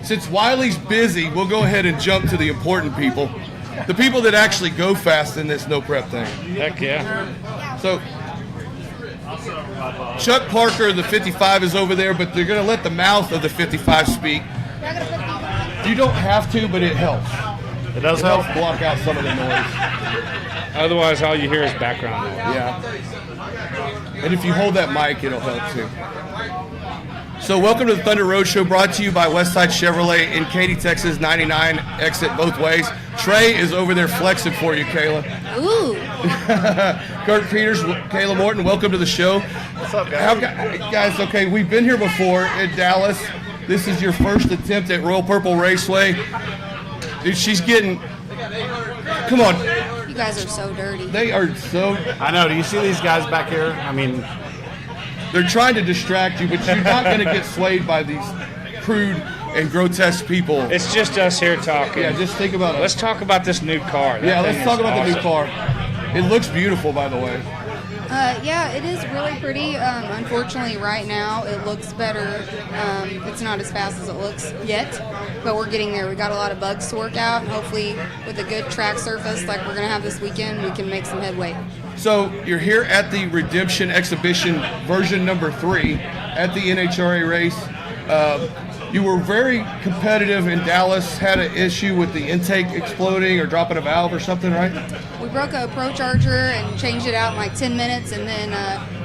Since Wiley's busy, we'll go ahead and jump to the important people. The people that actually go fast in this no prep thing. Heck yeah. So Chuck Parker, the 55, is over there, but they're going to let the mouth of the 55 speak. You don't have to, but it helps. It does It helps block out some of the noise. Otherwise, all you hear is background noise. Yeah. And if you hold that mic, it'll help too. So welcome to the Thunder Road Show, brought to you by Westside Chevrolet in Katy, Texas. 99 exit both ways. Trey is over there flexing for you, Kayla. Ooh. Kurt Peters, Kayla Morton, welcome to the show. What's up, guys? Guys, okay, we've been here before in Dallas. This is your first attempt at Royal Purple Raceway. Dude, she's getting... Come on. You guys are so dirty. They are so... I know. Do you see these guys back here? I mean, They're trying to distract you, but you're not going to get swayed by these crude and grotesque people. It's just us here talking. Yeah, just think about it. Let's talk about this new car. Yeah, let's talk about the new car. It looks beautiful, by the way. Yeah, it is really pretty. Unfortunately, right now, it looks better. It's not as fast as it looks yet, but we're getting there. We got a lot of bugs to work out, and hopefully, with a good track surface like we're going to have this weekend, we can make some headway. So you're here at the Redemption Exhibition version number 3 at the NHRA race. You were very competitive in Dallas, had an issue with the intake exploding or dropping a valve or something, right? We broke a Pro Charger and changed it out in like 10 minutes, and then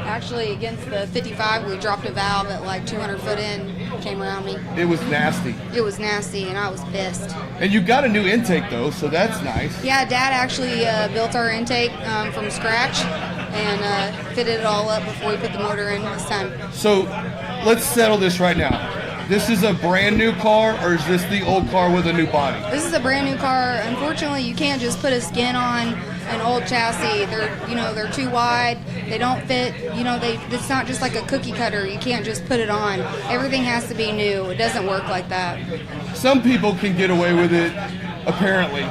actually against the 55, we dropped a valve at like 200 foot in, came around me. It was nasty. It was nasty, and I was pissed. And you got a new intake, though, so that's nice. Yeah, Dad actually built our intake from scratch and fitted it all up before we put the motor in this time. So let's settle this right now. This is a brand new car, or is this the old car with a new body? This is a brand new car. Unfortunately, you can't just put a skin on an old chassis. They're too wide. They don't fit. It's not just like a cookie cutter. You can't just put it on. Everything has to be new. It doesn't work like that. Some people can get away with it, apparently.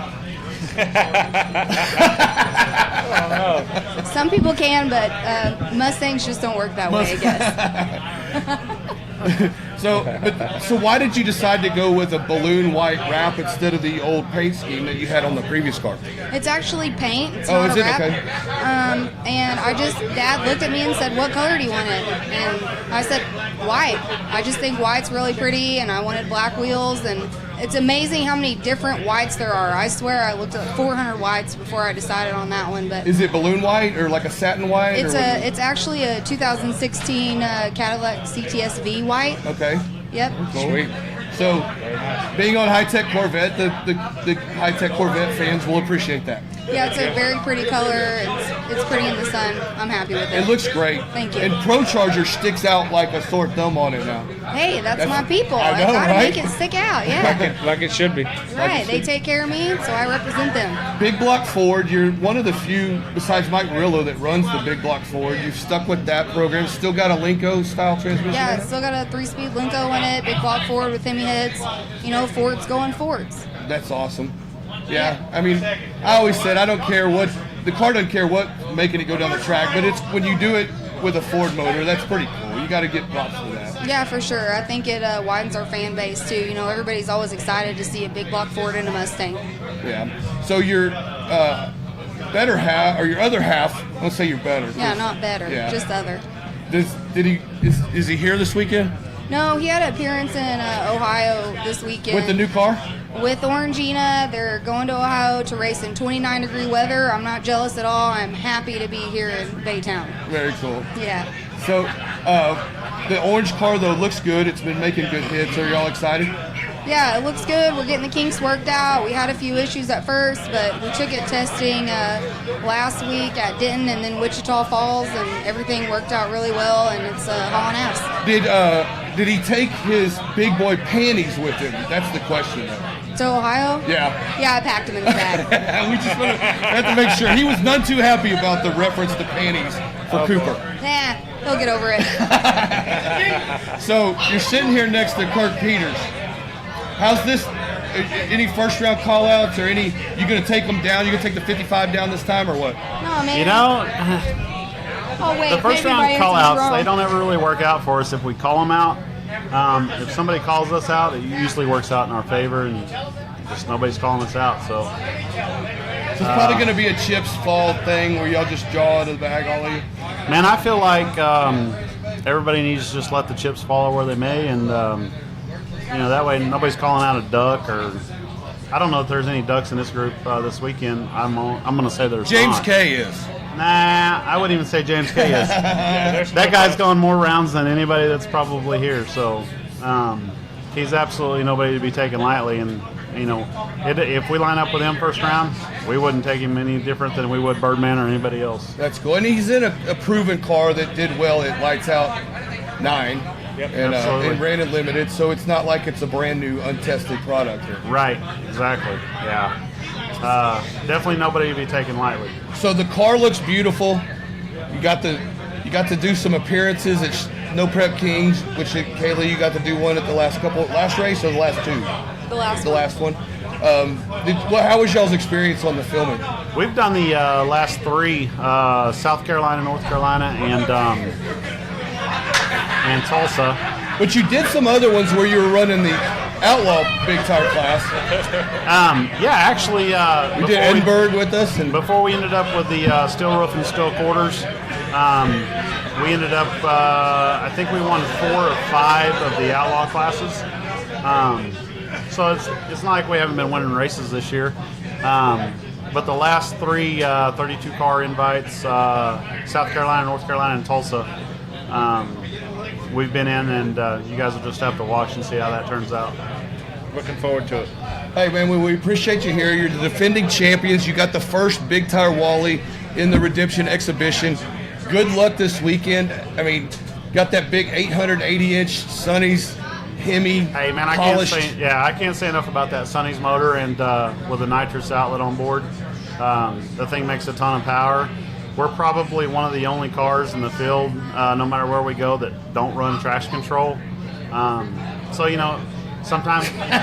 Some people can, but Mustangs just don't work that way, I guess. So why did you decide to go with a balloon white wrap instead of the old paint scheme that you had on the previous car? It's actually paint. It's Oh, not is a it? wrap. Okay. And Dad looked at me and said, "What color do you want it?" And I said, "White." I just think white's really pretty, and I wanted black wheels. And it's amazing how many different whites there are. I swear I looked at 400 whites before I decided on that one. But Is it balloon white or like a satin white? it's actually a 2016 Cadillac CTS-V white. Okay. Yep. Sweet. So, being on high-tech Corvette, the high-tech Corvette fans will appreciate that. Yeah, it's a very pretty color. It's pretty in the sun. I'm happy with it. It looks great. Thank you. And Pro Charger sticks out like a sore thumb on it now. Hey, that's my people. I know, gotta right? make it stick out. Yeah. Like it should be. Right. They take care of me, so I represent them. Big block Ford, you're one of the few, besides Mike Rillo, that runs the big block Ford. You've stuck with that program. Still got a Linko style transmission? Yeah, there? still got a 3-speed Linko in it, big block Ford with Hemi heads. Fords going Fords. That's awesome. Yeah, I mean, I always said I don't care what, the car doesn't care what making it go down the track, but it's when you do it with a Ford motor, that's pretty cool. You got to get props for that. Yeah, for sure. I think it widens our fan base too. Everybody's always excited to see a big block Ford in a Mustang. Yeah. So your better half, or your other half, let's say you're better. Yeah, not better, Yeah. just other. Is he here this weekend No, he had an appearance in Ohio this weekend. with the new car? With Orangina. They're going to Ohio to race in 29-degree weather. I'm not jealous at all. I'm happy to be here in Baytown. Very cool. Yeah. So the orange car, though, looks good. It's been making good hits. Are y'all excited? Yeah, it looks good. We're getting the kinks worked out. We had a few issues at first, but we took it testing last week at Denton and then Wichita Falls, and everything worked out really well, and it's hauling ass. Did he take his big boy panties with him? That's the question, though. To Ohio? Yeah. Yeah, I packed him in the bag. We just have to make sure. He was none too happy about the reference to panties for Cooper. Nah, he'll get over it. So you're sitting here next to Kirk Peters. How's this? Any first round call outs or any? You gonna take them down? You gonna take the 55 down this time or what? No, man. You know, Oh, wait, the first maybe round my call answer's outs, wrong. they don't ever really work out for us if we call them out. If somebody calls us out, it usually works out in our favor, and just nobody's calling us out. So So it's probably gonna be a chips fall thing where y'all just jaw to the bag, all of you. man, I feel like everybody needs to just let the chips fall where they may, and that way nobody's calling out a duck or. I don't know if there's any ducks in this group this weekend. I'm gonna say there's James not. K is. Nah, I wouldn't even say James K is. That guy's gone more rounds than anybody that's probably here. So he's absolutely nobody to be taken lightly. And if we line up with him first round, we wouldn't take him any different than we would Birdman or anybody else. That's cool. And he's in a proven car that did well at Lights Out 9. Yep, and ran it limited, so it's not like it's a brand new, untested product here. Right, exactly. Yeah. Definitely nobody to be taken lightly. So the car looks beautiful. You got to do some appearances at No Prep Kings, which Kayla, you got to do one at the last race or the last two? The last one. How was y'all's experience on the filming? We've done the last three: South Carolina, North Carolina, and Tulsa. But you did some other ones where you were running the Outlaw Big Tire class. Yeah, actually, You did Edinburgh with us, and before we ended up with the steel roof and steel quarters, we ended up, I think we won 4 or 5 of the Outlaw classes. So it's not like we haven't been winning races this year. But the last 3 32 car invites, South Carolina, North Carolina, and Tulsa, we've been in, and you guys will just have to watch and see how that turns out. Looking forward to it. hey man, we appreciate you here. You're the defending champions. You got the first Big Tire Wally in the Redemption exhibition. Good luck this weekend. I mean, got that big 880-inch Sonny's Hemi. Hey man, polished. I can't say enough about that Sonny's motor, and with a nitrous outlet on board, the thing makes a ton of power. We're probably one of the only cars in the field, no matter where we go, that don't run traction control. So sometimes, hey,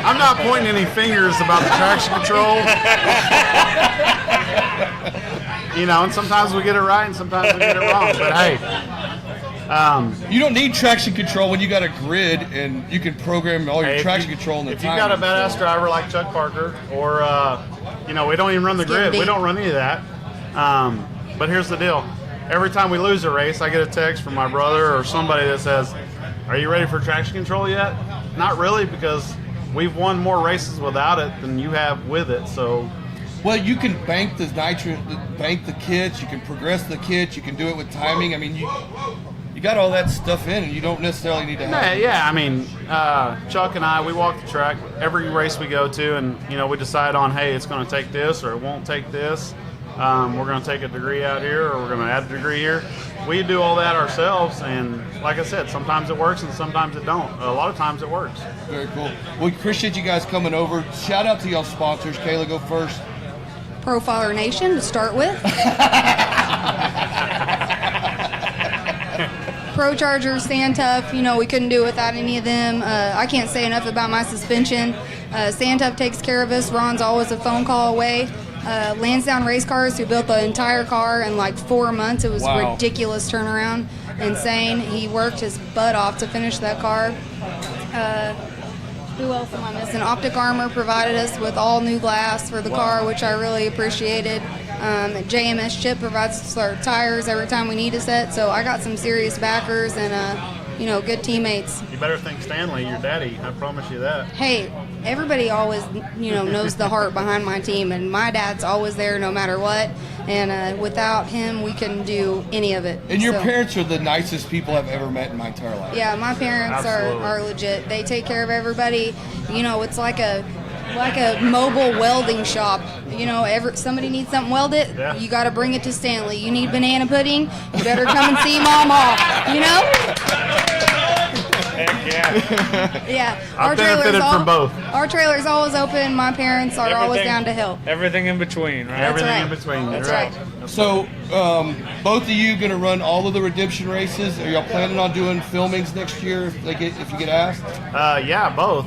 I'm not pointing any fingers about the traction control. And sometimes we get it right and sometimes we get it wrong. But hey, you don't need traction control when you got a grid and you can program all your traction control in the if time. you've got a badass driver like Chuck Parker, or we don't even run the grid. We don't run any of that. But here's the deal: every time we lose a race, I get a text from my brother or somebody that says, "Are you ready for traction control yet?" Not really, because we've won more races without it than you have with it. So. Well, you can bank the bank the kits. You can progress the kits. You can do it with timing. I mean, you got all that stuff in, and you don't necessarily need to have. Yeah. I mean, Chuck and I, we walk the track every race we go to, and we decide on, hey, it's going to take this or it won't take this. We're going to take a degree out here, or we're going to add a degree here. We do all that ourselves, and like I said, sometimes it works and sometimes it don't. A lot of times it works. Very cool. We appreciate you guys coming over. Shout out to y'all sponsors. Kayla, go first. Profiler Nation to start with. Pro Chargers, Sandtuff, we couldn't do it without any of them. I can't say enough about my suspension. Sandtuff takes care of us. Ron's always a phone call away. Lansdowne Race Cars, who built the entire car in like 4 months. It was a ridiculous turnaround. Insane. He worked his butt off to finish that car. Who else am I missing? Optic Armor provided us with all new glass for the car, which I really appreciated. JMS Chip provides us our tires every time we need a set. So I got some serious backers, and good teammates. You better thank Stanley, your daddy. I promise you that. Hey, everybody always, knows the heart behind my team, and my dad's always there no matter what. And without him, we couldn't do any of it. And your parents are the nicest people I've ever met in my entire life. Yeah, my parents are legit. They take care of everybody. It's like a mobile welding shop. Somebody needs something welded, you got to bring it to Stanley. You need banana pudding, you better come and see Mama. Heck yeah. Yeah. I've benefited from both. Our trailer's always open. My parents are always down to help. Everything in between, right? Everything in between. That's You're right. So, both of you going to run all of the redemption races? Are y'all planning on doing filmings next year if you get asked? Yeah, both.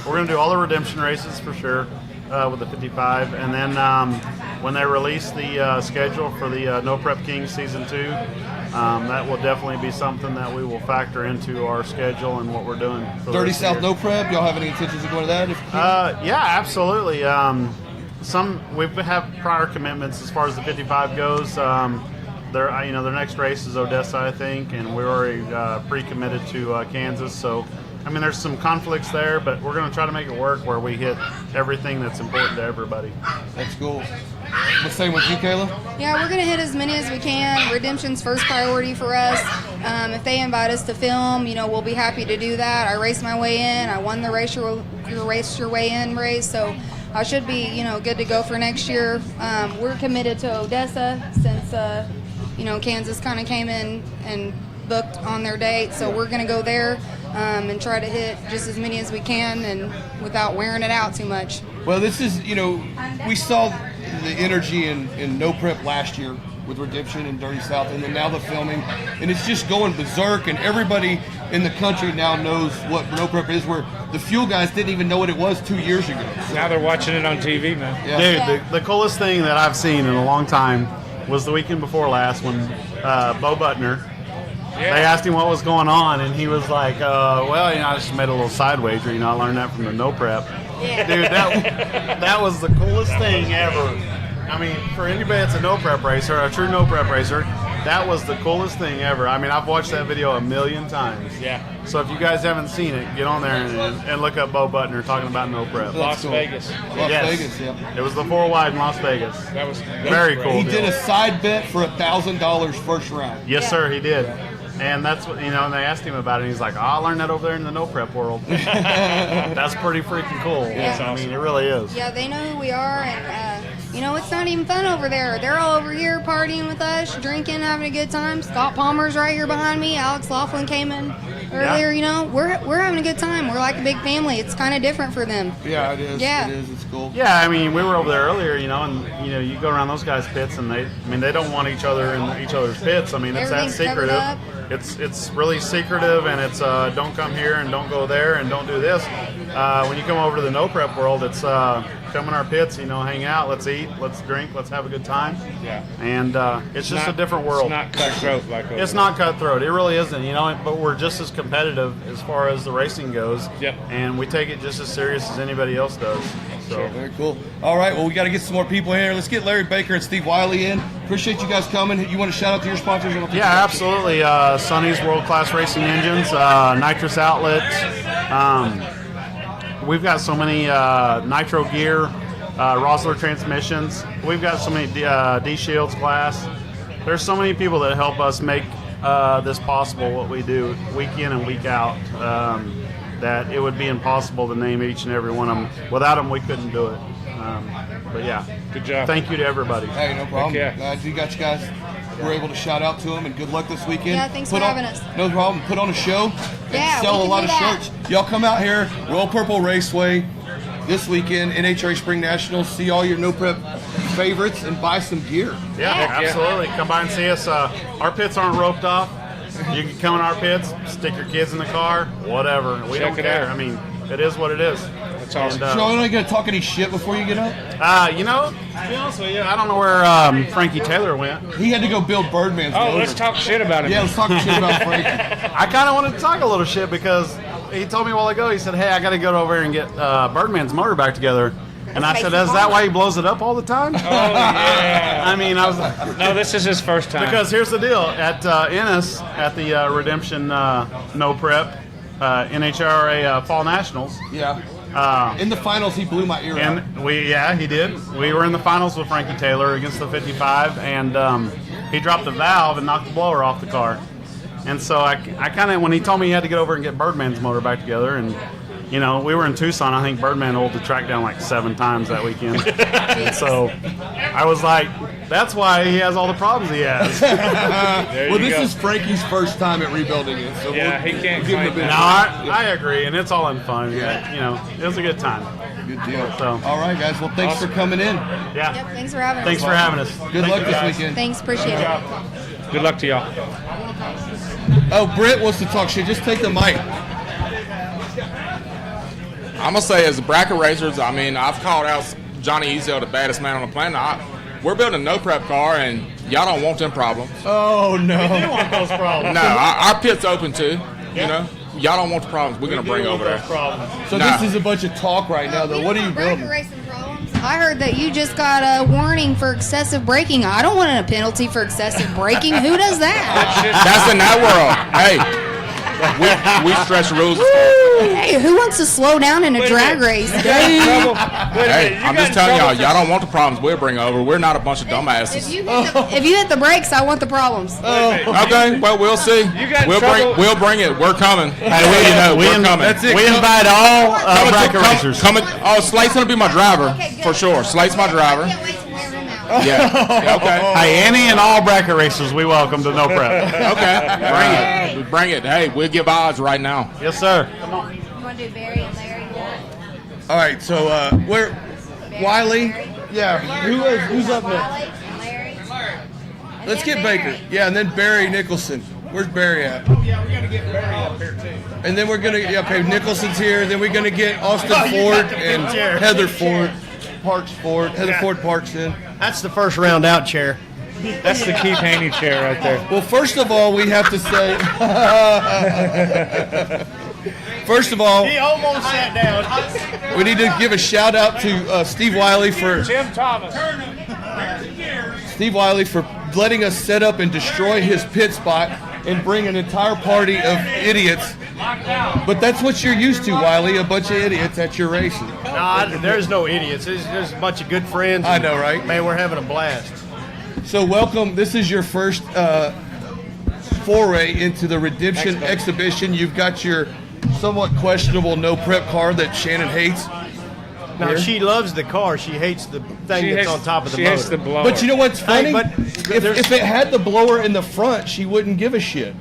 We're going to do all the redemption races for sure with the 55. And then when they release the schedule for the No Prep Kings Season 2, that will definitely be something that we will factor into our schedule and what we're doing. For Dirty this South year. No Prep? Y'all have any intentions of going to that? Yeah, absolutely. We have prior commitments as far as the 55 goes. Their next race is Odessa, I think, and we're already pre-committed to Kansas. So, there's some conflicts there, but we're going to try to make it work where we hit everything that's important to everybody. That's cool. The same with you, Kayla? Yeah, we're going to hit as many as we can. Redemption's first priority for us. If they invite us to film, we'll be happy to do that. I raced my way in. I won the race your way in race, so I should be, good to go for next year. We're committed to Odessa since, Kansas kind of came in and booked on their date, so we're going to go there and try to hit just as many as we can and without wearing it out too much. Well, this is, we saw the energy in No Prep last year with Redemption and Dirty South, and then now the filming, and it's just going berserk, and everybody in the country now knows what No Prep is, where the fuel guys didn't even know what it was 2 years ago. Now they're watching it on TV, man. Yeah. Dude, the coolest thing that I've seen in a long time was the weekend before last when Bo Butner, they asked him what was going on, and he was like, I just made a little side wager. I learned that from the No Prep. Yeah. Dude, that was the coolest thing ever. For anybody that's a No Prep racer, a true No Prep racer, that was the coolest thing ever. I've watched that video a million times. Yeah. So if you guys haven't seen it, get on there and look up Bo Butner talking about No Prep. Las Vegas. Las Vegas, yeah. It was the 4 wide in Las Vegas. That was Very cool. He deal. did a side bet for $1,000 first round. Yes, sir, he did. And that's what, and they asked him about it, and he's like, I learned that over there in the No Prep world. That's pretty freaking cool. Yeah. It really is. Yeah, they know who we are, and it's not even fun over there. They're all over here partying with us, drinking, having a good time. Scott Palmer's right here behind me. Alex Laughlin came in earlier. We're having a good time. We're like a big family. It's kind of different for them. Yeah, it is. Yeah. It is. It's cool. Yeah, we were over there earlier, and you go around those guys' pits, and they don't want each other in each other's pits. It's that Everything's covered secretive. up. It's really secretive, and it's don't come here and don't go there and don't do this. When you come over to the No Prep world, it's come in our pits, hang out, let's eat, let's drink, let's have a good time. Yeah. And it's just a different world. It's not cutthroat like over It's not cutthroat. It really isn't, but we're just as competitive as far as the racing goes. Yep. And we take it just as serious as anybody else does. So Very cool. All right, well, we got to get some more people in here. Let's get Larry Baker and Steve Wiley in. Appreciate you guys coming. You want to shout out to your sponsors? yeah, absolutely. Sonny's World Class Racing Engines, Nitrous Outlet. We've got so many Nitro Gear, Rosler transmissions. We've got so many D-Shields glass. There's so many people that help us make this possible, what we do week in and week out, that it would be impossible to name each and every one of them. Without them, we couldn't do it. But yeah, Good job. thank you to everybody. Hey, no problem. Heck yeah. Glad you guys were able to shout out to them, and good luck this weekend. Yeah, thanks for having us. No problem. Put on a show. Yeah, Sell we a can lot do of that. shirts. Y'all come out here, Royal Purple Raceway this weekend, NHRA Spring Nationals. See all your No Prep favorites and buy some gear. Yeah, absolutely. Come by and see us. Our pits aren't roped off. You can come in our pits, stick your kids in the car, whatever. We Check don't it care. out. It is what it is. That's awesome. And, So, you're not going to talk any shit before you get up? to be honest with you, I don't know where Frankie Taylor went. He had to go build Birdman's motor. Let's talk shit about him. Yeah, let's talk shit about Frankie. I kind of wanted to talk a little shit because he told me a while ago, he said, hey, I got to go over here and get Birdman's motor back together. And I said, is that why he blows it up all the time? Oh, yeah. I mean, I was like, No, this is his first time. because here's the deal. At Ennis, at the Redemption No Prep NHRA Fall Nationals, Yeah. In the finals, he blew my ear out. and he did. We were in the finals with Frankie Taylor against the 55, and he dropped the valve and knocked the blower off the car. And so I kind of, when he told me he had to get over and get Birdman's motor back together, and you know, we were in Tucson. I think Birdman rolled the track down like 7 times that weekend. And so I was like, that's why he has all the problems he has. Well, this is Frankie's first time at rebuilding it. So Yeah, he can't give him a claim bit. No, I agree, and it's all in fun. Yeah. You know, it was a good time. Good deal. So, All right, guys. Well, thanks for coming in. yeah. Yep, thanks for having Thanks us. for having us. Good luck this weekend. Thanks, appreciate it. Good luck to y'all. Oh, Britt wants to talk shit. Just take the mic. I'm gonna say, as bracket racers, I mean, I've called out Johnny Ezel, the baddest man on the planet. We're building a no prep car, and y'all don't want them problems. Oh, no. We want those problems. No, our pit's open too. You know, y'all don't want the problems. We're gonna bring over there. So Nah. this is a bunch of talk right now, though. What are you building? I heard that you just got a warning for excessive braking. I don't want a penalty for excessive braking. Who does that? That's in that world. Hey, we stretch the rules. Hey, who wants to slow down in a drag race? Hey, I'm just telling y'all don't want the problems we'll bring over. We're not a bunch of If dumbasses. you hit the brakes, I want the problems. Okay, well, we'll see. got trouble. We'll bring it. We're coming. Hey, we're coming. That's it. We invite all bracket racers. Slate's gonna be my driver for sure. Slate's my driver. Can't wait to wear him out. Yeah. Okay. Hey, any and all bracket racers, we welcome to No Prep. Okay. Bring it. Bring it. Hey, we'll give odds right now. Yes, sir. You want to do Barry and Larry? All right, so where Wiley? Yeah, who's up next? Wiley and Larry. Let's get Baker. Yeah, and then Barry Nicholson. Where's Barry at? Yeah, we're gonna get Barry up here too. And then we're gonna okay, Nicholson's here. Then we're gonna get Austin Ford and Heather Ford, Heather Ford Parks in. That's the first round out chair. That's the Keith Haney chair right there. Well, first of all, we have to say. First of all, He almost sat down. we need to give a shout out to Steve Wiley for letting us set up and destroy his pit spot and bring an entire party of idiots. But that's what you're used to, Wiley, a bunch of idiots at your racing. Nah, there's no idiots. There's a bunch of good friends. I know, right? Man, we're having a blast. So welcome. This is your first foray into the Redemption exhibition. You've got your somewhat questionable no prep car that Shannon hates. Now, Here. she loves the car. She hates the thing that's on top of the She motor. hates the blower. But you know what's funny? Hey, but if it had the blower in the front, she wouldn't give a shit.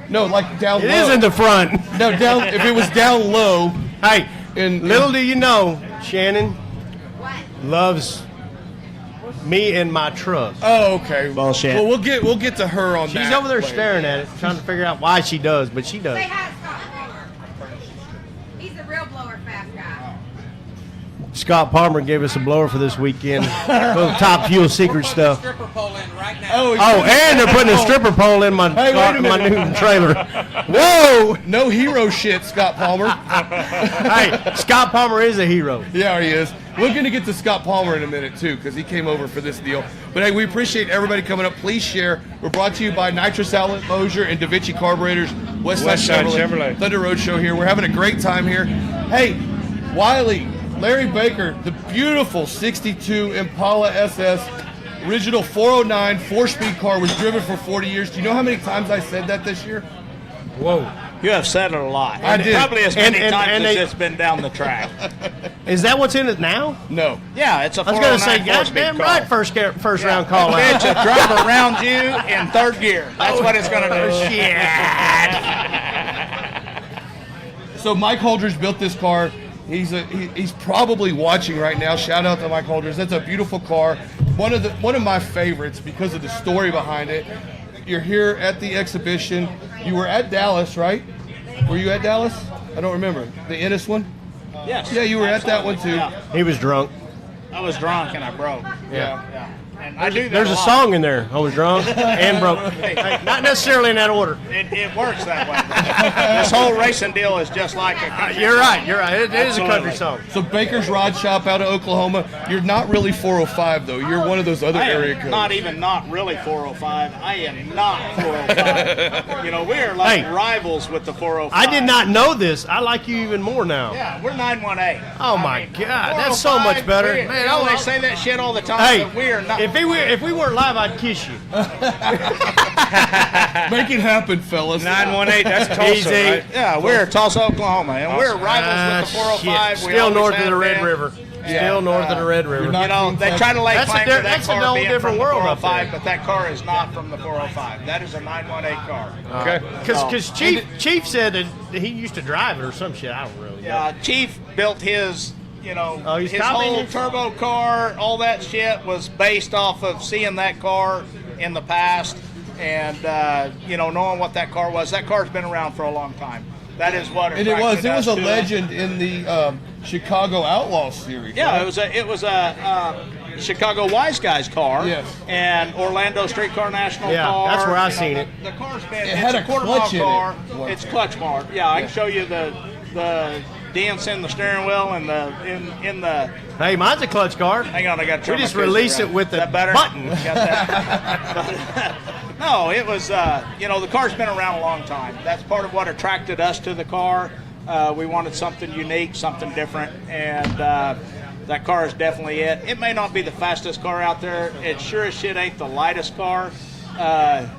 No, like down It low. is in the front. No, down. If it was down low, Hey, And- little do you know, Shannon loves me and my truck. oh, okay. Bullshit. Well, we'll get to her on that. She's over there later. staring at it, trying to figure out why she does, but she does. Say hi to Scott Palmer. He's the real blower fast guy. Scott Palmer gave us a blower for this weekend. Little Top Fuel secret stuff. Oh, Oh, and they're putting a stripper pole in my Hey, wait a my minute. new trailer. Whoa! no hero shit, Scott Palmer. Hey, Scott Palmer is a hero. Yeah, he is. We're going to get to Scott Palmer in a minute, too, because he came over for this deal. But, hey, we appreciate everybody coming up. Please share. We're brought to you by Nitrous Outlet, Mosier, and Da Vinci Carburetors, Westside Chevrolet. Thunder Road Show here. We're having a great time here. Hey, Wiley, Larry Baker, the beautiful 62 Impala SS, original 409 4-speed car, was driven for 40 years. Do you know how many times I said that this year? Whoa. You have said it a lot. I did. Probably as many And times as they- it's been down the track. Is that what's in it now? No. Yeah, it's a I was going to say, 409 4-speed goddamn car. right, first round call out. Bitch, will drive around you in third gear. That's what it's going to do. Shit. So Mike Holdridge built this car. He's probably watching right now. Shout out to Mike Holdridge. That's a beautiful car. One of my favorites because of the story behind it. You're here at the exhibition. You were at Dallas, right? Were you at Dallas? I don't remember. The Ennis one? Yes. Yeah, you were at that one too. Yeah. He was drunk. I was drunk and I broke. Yeah. And I do that There's a lot. song in there. I was drunk and broke. Hey, not necessarily in that order. It works that way. This whole racing deal is just like a country You're song. right. You're right. It is a country Absolutely. song. So Baker's Rod Shop out of Oklahoma. You're not really 405 though. You're one of those other I area am codes. not really 405. I am not 405. You know, we're like Hey. rivals with the 405. I did not know this. I like you even more now. Yeah, we're 918. Oh, my God. That's so much 405, better. Man, Man, they say that shit all the time, Hey, but we are not. if we weren't live, I'd kiss you. Make it happen, fellas. 918, that's Tulsa, Easy. right? Yeah, we're Tulsa, Oklahoma, and we're rivals with the 405. Shit. We Still always north of have the Red been. River. Still north of the Red River. you're not- You know, they try to lay That's a claim di- to that that's a car whole being different from the world up 405, there. but that car is not from the 405. That is a 918 car. Okay. Because Chief said that he used to drive it or some shit. I don't really know. Yeah, Chief built his, you know, Oh, he's his copying whole it? turbo car, all that shit was based off of seeing that car in the past and, you know, knowing what that car was. That car's been around for a long time. That is what And it was attracted a us to it. legend in the Chicago Outlaw series. Yeah, right? it was a Chicago Wise Guys car. Yes. And Orlando Streetcar National Yeah, car. that's where I You know, seen it. The car's been. It It's had a a quarter mile clutch in it. car. Wow. It's clutch mark. Yeah, I can show you the dents in the steering wheel and the in the. Hey, mine's a clutch car. Hang on, I got to. We just release it with the button. Got that? No, it was. You know, the car's been around a long time. That's part of what attracted us to the car. We wanted something unique, something different, and that car is definitely it. It may not be the fastest car out there. It sure as shit ain't the lightest car.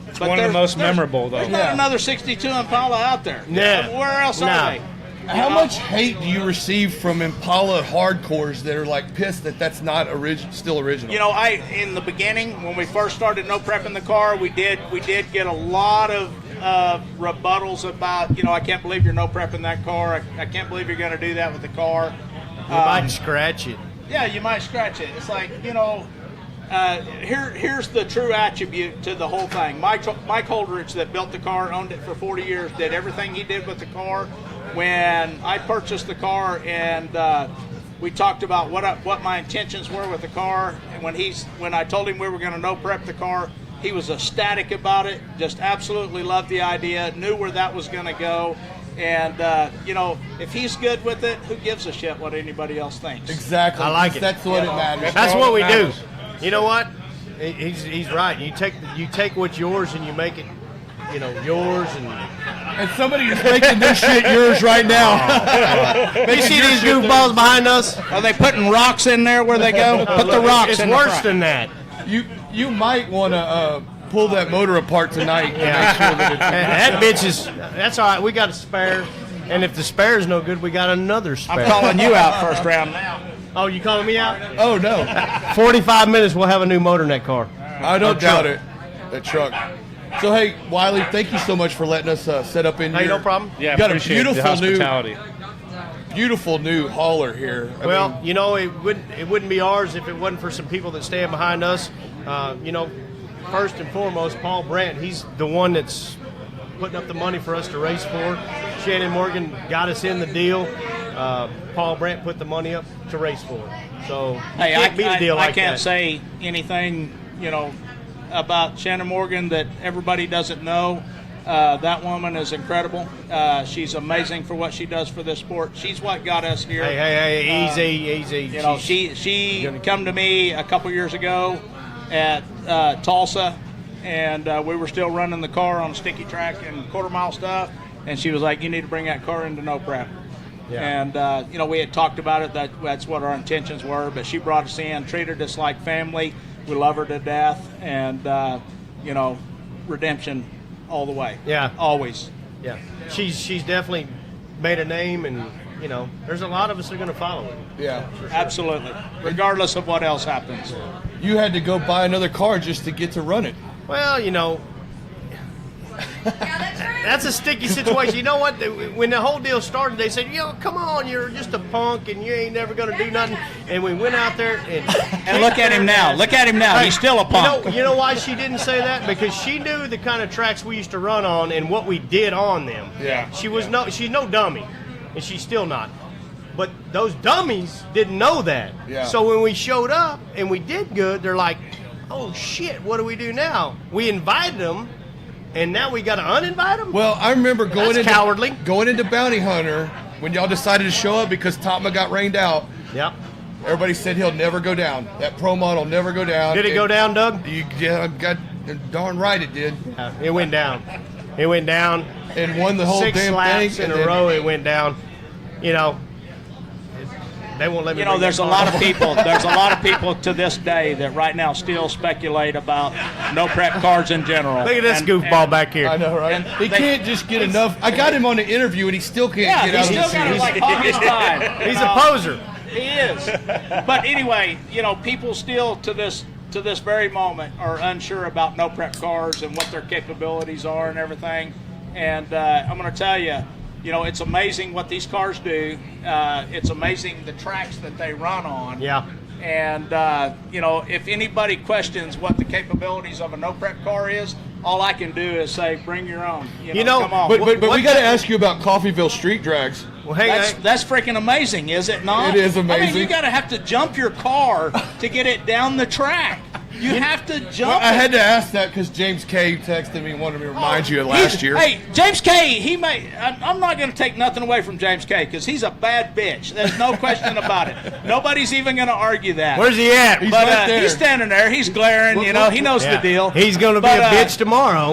It's one of the most memorable, though. There's not another 62 Impala out there. Yeah. Where else Nah. are they? How much hate do you receive from Impala hardcores that are like pissed that that's not still original? You know, in the beginning when we first started no prepping the car, we did get a lot of rebuttals about, you know, I can't believe you're no prepping that car. I can't believe you're going to do that with the car. You might scratch it. Yeah, you might scratch it. It's like, you know, here's the true attribute to the whole thing. Mike Holdridge, that built the car, owned it for 40 years, did everything he did with the car. When I purchased the car and we talked about what my intentions were with the car, and when I told him we were going to no prep the car, he was ecstatic about it, just absolutely loved the idea, knew where that was going to go. And, you know, if he's good with it, who gives a shit what anybody else thinks? Exactly. I like it. That's what it matters. That's what we do. matters. You know what? He's right. You take what's yours and you make it, you know, yours. And somebody is making this shit yours right now. You see these goofballs behind us? Are they putting rocks in there where they go? Put the rocks It's in the worse front. than that. You might want to pull that motor apart tonight to make sure that it's That bitch is. That's all right. We got a spare, and if the spare is no good, we got another spare. I'm calling you out first round now. Oh, you calling me out? Oh no, 45 minutes, we'll have a new motor in that car. I don't Or doubt truck. it. That truck. So hey, Wiley, thank you so much for letting us set up in Hey, here. no problem. Yeah, you got a appreciate the hospitality. beautiful new hauler here. I Well, mean, you know, it wouldn't be ours if it wasn't for some people that stand behind us. You know, first and foremost, Paul Brandt. He's the one that's putting up the money for us to race for. Shannon Morgan got us in the deal. Paul Brandt put the money up to race for. So you Hey, can't beat a deal I like can't that. say anything, you know, about Shannon Morgan that everybody doesn't know. That woman is incredible. She's amazing for what she does for this sport. She's what got us here. Hey, easy. You know, she come to me a couple years ago at Tulsa, and we were still running the car on sticky track and quarter mile stuff, and she was like, "You need to bring that car into no prep." Yeah. And you know, we had talked about it. That's what our intentions were. But she brought us in, treated us like family. We love her to death, and you know, redemption all the way. Yeah. always. Yeah, she's definitely made a name, and you know, there's a lot of us that are going to follow it. yeah. Absolutely, regardless of what else happens. You had to go buy another car just to get to run it. Well, you know, that's a sticky situation. You know what? When the whole deal started, they said, "Yo, come on, you're just a punk, and you ain't never going to do nothing." And we went out there And look at him now. Look at him now. Hey, He's still a punk. You know why she didn't say that? Because she knew the kind of tracks we used to run on and what we did on them. Yeah. She's no dummy, and she's still not. But those dummies didn't know that. Yeah. So when we showed up and we did good, they're like, oh shit, what do we do now? We invited them, and now we got to uninvite them. Well, I remember going into Bounty Hunter when y'all decided to show up because Topma got rained out. Yep. Everybody said he'll never go down. That pro model will never go down. Did it go down, Doug? Yeah, got darn right it did. Yeah, it went down. It went down. And won the whole 6 damn laps thing. in a row. It went down. You know, they won't let me. You know, there's a lot of people. There's a lot of people to this day that right now still speculate about no prep cars in general. Look at this goofball back here. I know, right? He can't just get enough. I got him on the interview, and he still can't get out of he's his still got it seat. like on his time. He's a poser. He is. But anyway, you know, people still to this very moment are unsure about no prep cars and what their capabilities are and everything. And I'm going to tell you, you know, it's amazing what these cars do. It's amazing the tracks that they run on. Yeah. And, you know, if anybody questions what the capabilities of a no prep car is, all I can do is say, bring your own. You know, come on. But we got to ask you about Coffeyville street drags. Well, hey, that's freaking amazing, is it not? It is amazing. I mean, you got to have to jump your car to get it down the track. You have to jump. Well, I had to ask that because James K texted me and wanted me to remind you of last year. Hey, James K, I'm not going to take nothing away from James K because he's a bad bitch. There's no question about it. Nobody's even going to argue that. Where's he at? He's But right there. he's standing there. He's glaring. You know, he knows the deal. He's going to be But, a bitch tomorrow.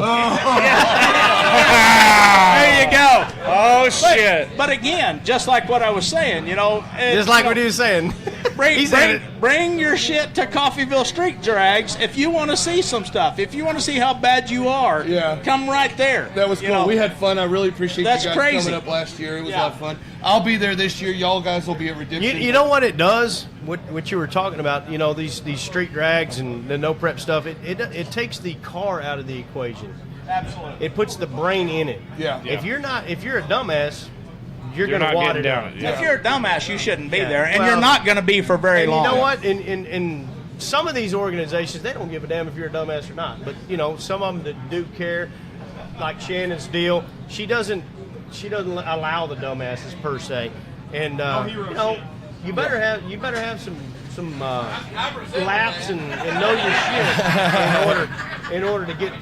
There you go. Oh, shit. But again, just like what I was saying, you know, Just like what he was saying. Bring your shit to Coffeyville Street Drags if you want to see some stuff. If you want to see how bad you are, come right there. That was cool. know. We had fun. I really appreciate That's you guys crazy. coming up last year. It was a lot of fun. I'll be there this year. Y'all guys will be at Redemption. You know what it does? What you were talking about, you know, these street drags and the no prep stuff, it takes the car out of the equation. Absolutely. It puts the brain in it. Yeah. If you're a dumbass, you're going to not wad getting it down out. it. Yeah. If you're a dumbass, you shouldn't be Yeah. there, and Well, you're not going to be for very And long. you know what? In some of these organizations, they don't give a damn if you're a dumbass or not. But you know, some of them that do care, like Shannon's deal, she doesn't allow the dumbasses per se. And you know, you better have some laps and know your shit in order to get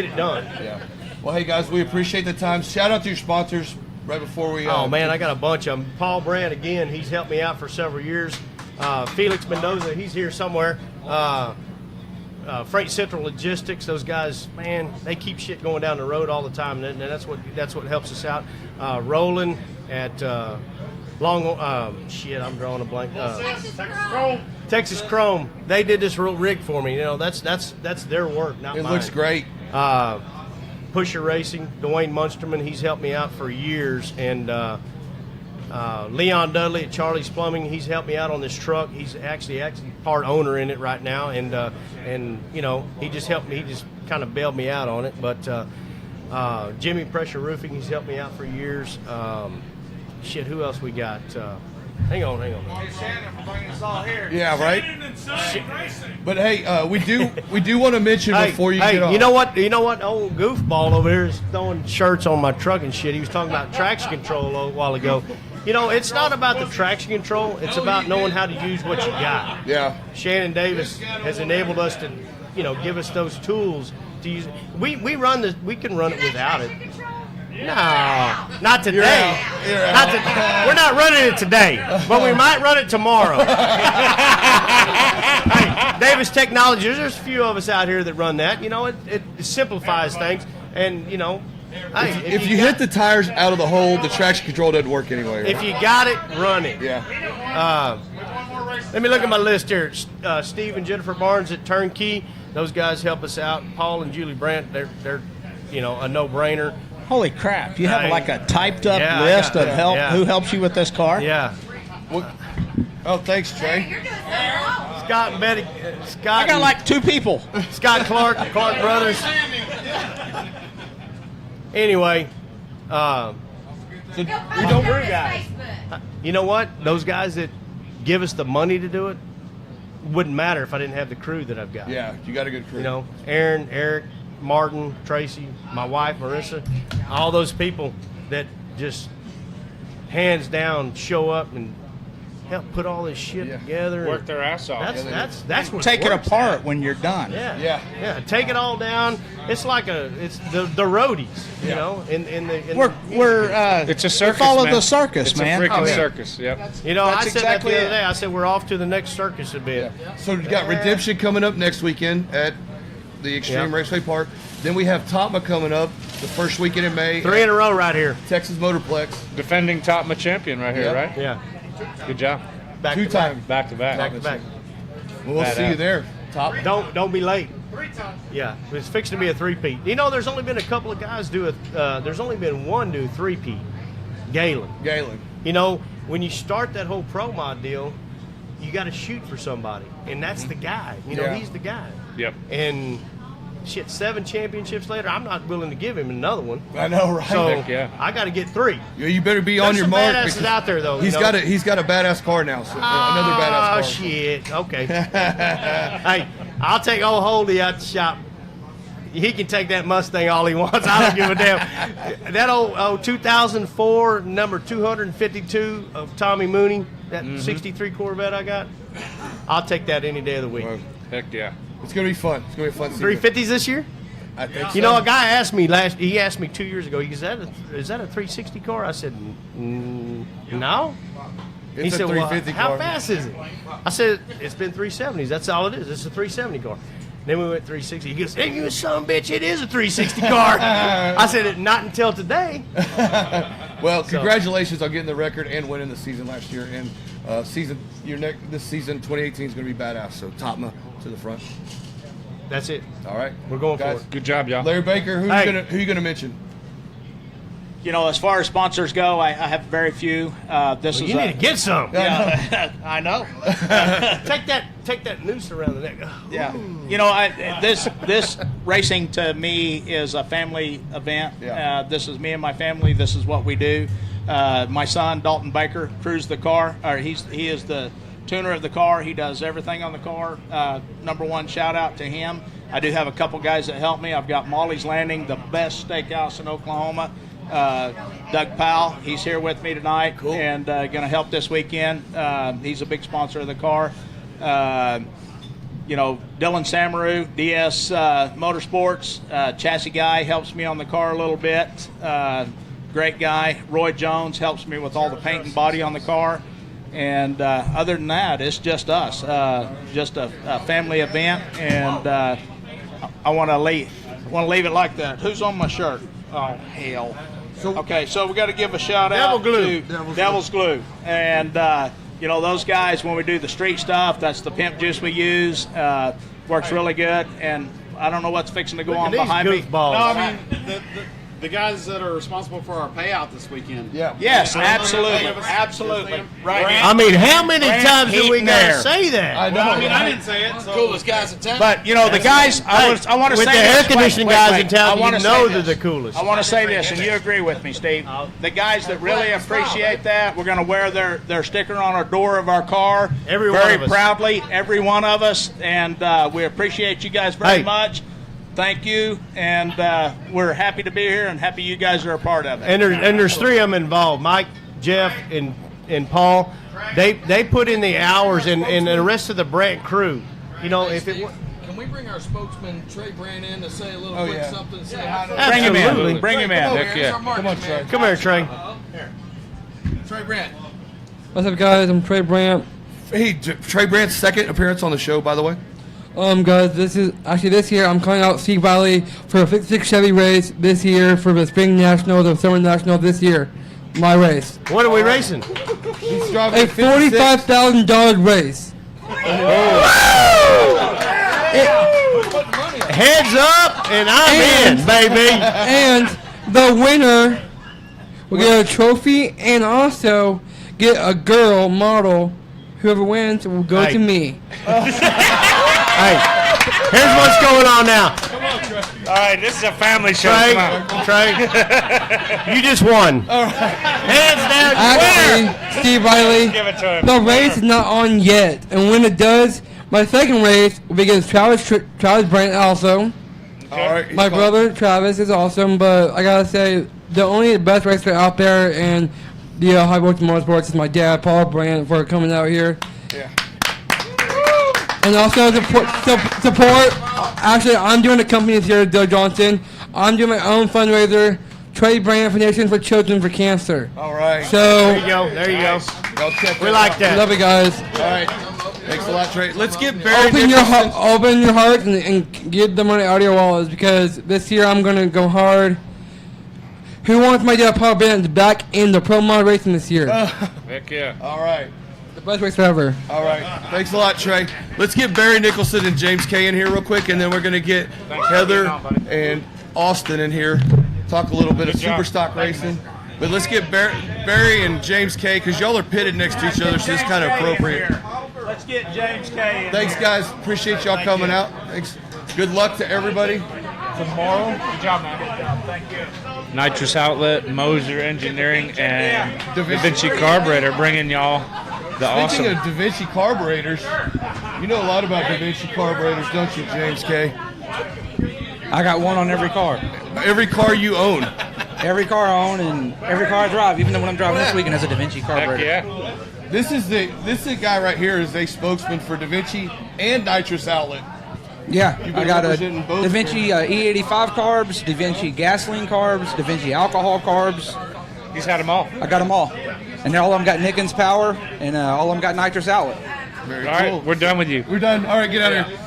it done. Yeah. Well, hey guys, we appreciate the time. Shout out to your sponsors right before we. Oh man, I got a bunch of them. Paul Brandt again, he's helped me out for several years. Felix Mendoza, he's here somewhere. Freight Central Logistics, those guys, man, they keep shit going down the road all the time, and that's what helps us out. Roland at I'm drawing a blank. Texas Chrome. They did this real rig for me. You know, that's their work, not mine. It looks great. Pusher Racing, Dwayne Munsterman, he's helped me out for years, and Leon Dudley at Charlie's Plumbing, he's helped me out on this truck. He's actually part owner in it right now, and you know, he just helped me. He just kind of bailed me out on it. But Jimmy Pressure Roofing, he's helped me out for years. Who else we got? Hang on. Shannon for bringing us all here. Yeah, right. But hey, we do want to mention before you get off. You know what? Old goofball over here is throwing shirts on my truck and shit. He was talking about traction control a while ago. You know, it's not about the traction control. It's about knowing how to use what you got. Yeah. Shannon Davis has enabled us to, you know, give us those tools to use. We can run it without it. No, not today. We're not running it today, but we might run it tomorrow. Hey, Davis Technologies, there's a few of us out here that run that. You know, it simplifies things, and you know, if you hit the tires out of the hole, the traction control doesn't work anyway. Right? If you got it, run it. Yeah. Let me look at my list here. Steve and Jennifer Barnes at Turnkey. Those guys help us out. Paul and Julie Brandt, they're you know, a no-brainer. Holy crap! You have like a typed up list of who helps you with this car. Yeah. Oh, thanks, Trey. Scott and Betty. I got like 2 people. Scott Clark Brothers. Anyway, we don't guys. You know what? Those guys that give us the money to do it wouldn't matter if I didn't have the crew that I've got. Yeah, you got a good crew. You know, Aaron, Eric, Martin, Tracy, my wife, Marissa, all those people that just hands down show up and help put all this shit together. Work their ass off. That's what Take it works apart at. when you're done. Yeah. Take it all down. It's like it's the roadies, you know. It's a circus. We follow man. the circus, it's man. a freaking circus. Yep. You know, That's I said exactly that the it. other day. I said we're off to the next circus event. So we've got Redemption coming up next weekend at the Extreme Raceway Park. Then we have Topma coming up the first weekend in May. 3 in a row right here. Texas Motorplex. Defending Topma champion right here, right? Yeah. Good job. Back Two to back. times. Back to back. Back to back. We'll see you there. Top. Don't be late. 3 times. Yeah, it's fixing to be a 3-peat. You know, there's only been a couple of guys do there's only been one do 3-peat. Galen. You know, when you start that whole pro mod deal, you got to shoot for somebody, and that's the guy. You know, he's the guy. Yep. And shit, 7 championships later, I'm not willing to give him another one. I know, right? So Heck yeah. I got to get 3. Yeah, you better be on There's your some mark. badasses because out there, though. He's you know? got a badass car now. So another badass car. Oh shit! Okay. Hey, I'll take old Holdy out the shop. He can take that Mustang all he wants. I don't give a damn. That old 2004 number 252 of Tommy Mooney, that 63 Corvette I got. I'll take that any day of the week. Heck yeah. It's gonna be fun. It's gonna be a fun season. 350s this year? I think so. You know, a guy asked me he asked me 2 years ago, is that a 360 car? I said, no. It's He a said, 350 well, how car. fast is it? I said, it's been 370s. That's all it is. It's a 370 car. Then we went 360. He goes, hey, you son of a bitch, it is a 360 car. I said, not until today. Well, congratulations on getting the record and winning the season last year. And this season, 2018 is going to be badass. So Topma to the front. That's it. All right, We're going guys. for it. Good job, y'all. Larry Baker, who you gonna mention? You know, as far as sponsors go, I have very few. This is You need to get some. Yeah, I know. Take that noose around the neck. Yeah. You know, this racing to me is a family event. Yeah. This is me and my family. This is what we do. My son Dalton Baker crews the car. He is the tuner of the car. He does everything on the car. Number one shout out to him. I do have a couple guys that help me. I've got Molly's Landing, the best steakhouse in Oklahoma. Doug Powell, he's here with me tonight. Cool. And going to help this weekend. He's a big sponsor of the car. You know, Dylan Samaru, DS Motorsports, chassis guy, helps me on the car a little bit. Great guy. Roy Jones helps me with all the paint and body on the car. And other than that, it's just us, just a family event. And I want to leave it like that. Who's on my shirt? Oh hell! So we got to give a shout out to Devil's Glue, and you know those guys when we do the street stuff. That's the pimp juice we use. Works really good, and I don't know what's fixing to go on behind me. Goofballs. No, I mean the guys that are responsible for our payout this weekend. Yeah. Yes, Right. absolutely. Right. I mean, how many Brand times do we Heaton got to there. say that? I know. Well, I mean, I didn't say it. So. Coolest guys in town. But you know the guys. I want to with say the this. air conditioning Wait, guys in town, I wanna you know say they're this. the coolest. I want to say this, and you agree with me, Steve. The guys that really appreciate that, we're going to wear their sticker on our door of our car, Every one very of us. proudly, every one of us, and we appreciate you guys very Hey. much. Thank you, and we're happy to be here, and happy you guys are a part of it. And there's 3 of them involved: Mike, Jeff, and Paul. They put in the hours, and the rest of the Brant crew. You know, if it. Can we bring our spokesman Trey Brand in to say a little quick something? Say hi to Bring him in. Absolutely. Bring him in. Heck yeah. Come on, Trey. Come here, Trey. Trey Brand. What's up, guys? I'm Trey Brandt. Hey, Trey Brandt's second appearance on the show, by the way. Guys, this year I'm calling out Steve Wiley for a 56 Chevy race this year for the Spring National, the Summer National this year. My race. What are we racing? He's driving A $45,000 race. Heads up, and I'm in, baby. And the winner will get a trophy and also get a girl model. Whoever wins will go to me. Hey, here's what's going on now. All right, this is a family show. Trey, you just won. Hands down, you Actually, Steve Wiley, Give it to him. the race is not on yet. And when it does, my second race will be against Travis Brandt also. All right. My brother Travis is awesome, but I gotta say, the only best racer out there, and the High Voltage Motorsports is my dad, Paul Brandt, for coming out here. Yeah. And also support. Actually, I'm doing the company here at Doug Johnson. I'm doing my own fundraiser, Trey Brand Foundation for Children for Cancer. All right. So There you go. There you go. Y'all check We that like out. that. love you guys. All right. Thanks a lot, Trey. Let's get Barry Open your heart and give the money out of your wallets, because this year I'm gonna go hard. Who wants my dad, Paul Brandt, back in the pro mod racing this year? Heck yeah. All right. The best race ever. All right. Thanks a lot, Trey. Let's get Barry Nicholson and James Kay in here real quick, and then we're going to get Heather and Austin in here, talk a little bit of super stock racing. But let's get Barry and James Kay, because y'all are pitted next to each other, so it's kind of appropriate. Let's get James Kay in. Thanks, guys. Appreciate y'all coming out. Thanks. Good luck to everybody tomorrow. Good job, man. Thank you. Nitrous Outlet, Moser Engineering, and Da Vinci Carburetor bringing y'all the awesome. Speaking of Da Vinci carburetors, you know a lot about Da Vinci carburetors, don't you, James Kay? I got one on every car. Every car you own. Every car I own and every car I drive, even the one I'm driving this weekend has a Da Vinci carburetor. Heck yeah. This is the guy right here is a spokesman for Da Vinci and Nitrous Outlet. Yeah, You've I been got a representing both Da Vinci E85 carbs, Da Vinci gasoline carbs, Da Vinci alcohol carbs. He's had them all. I got them all. And all of them got Nicholson's power, and all of them got Nitrous Outlet. Very All cool. right, we're done with you. We're done. All right, get out of here.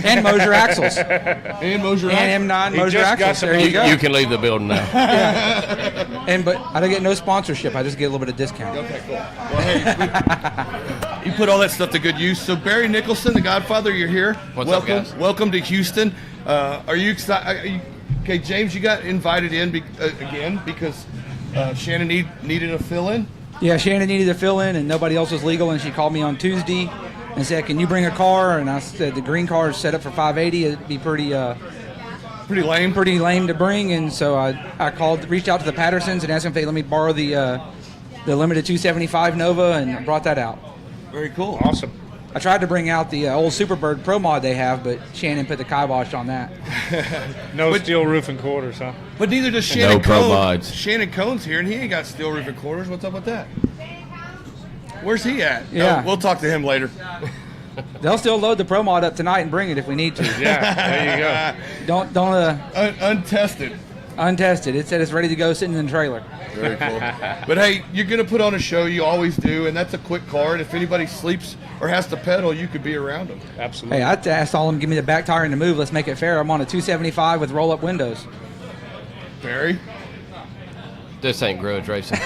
And Moser axles. And Moser And M9 He Moser just got axles. some- There you go. You can leave the building now. But I don't get no sponsorship. I just get a little bit of discount. Okay, cool. Well, hey, you put all that stuff to good use. So Barry Nicholson, the Godfather, you're here. What's welcome, up, guys? Welcome to Houston. Are you excited? Okay, James, you got invited in again because Shannon needed a fill-in. Yeah, Shannon needed to fill in, and nobody else was legal, and she called me on Tuesday and said, "Can you bring a car?" And I said, "The green car is set up for 580. It'd be pretty lame to bring." And so I reached out to the Pattersons and asked them if they let me borrow the limited 275 Nova, and brought that out. Very cool. Awesome. I tried to bring out the old Superbird Pro Mod they have, but Shannon put the kibosh on that. No steel roof and quarters, huh? But neither does Shannon No pro Cone. mods. Shannon Cone's here, and he ain't got steel roof and quarters. What's up with that? Where's he at? Yeah. We'll talk to him later. They'll still load the Pro Mod up tonight and bring it if we need to. Yeah, there you go. Don't Untested. untested. It said it's ready to go sitting in the trailer. Very cool. But hey, you're going to put on a show. You always do, and that's a quick car. And if anybody sleeps or has to pedal, you could be around them. Absolutely. Hey, I asked all of them, give me the back tire and the move. Let's make it fair. I'm on a 275 with roll-up windows. Barry? This ain't grudge racing.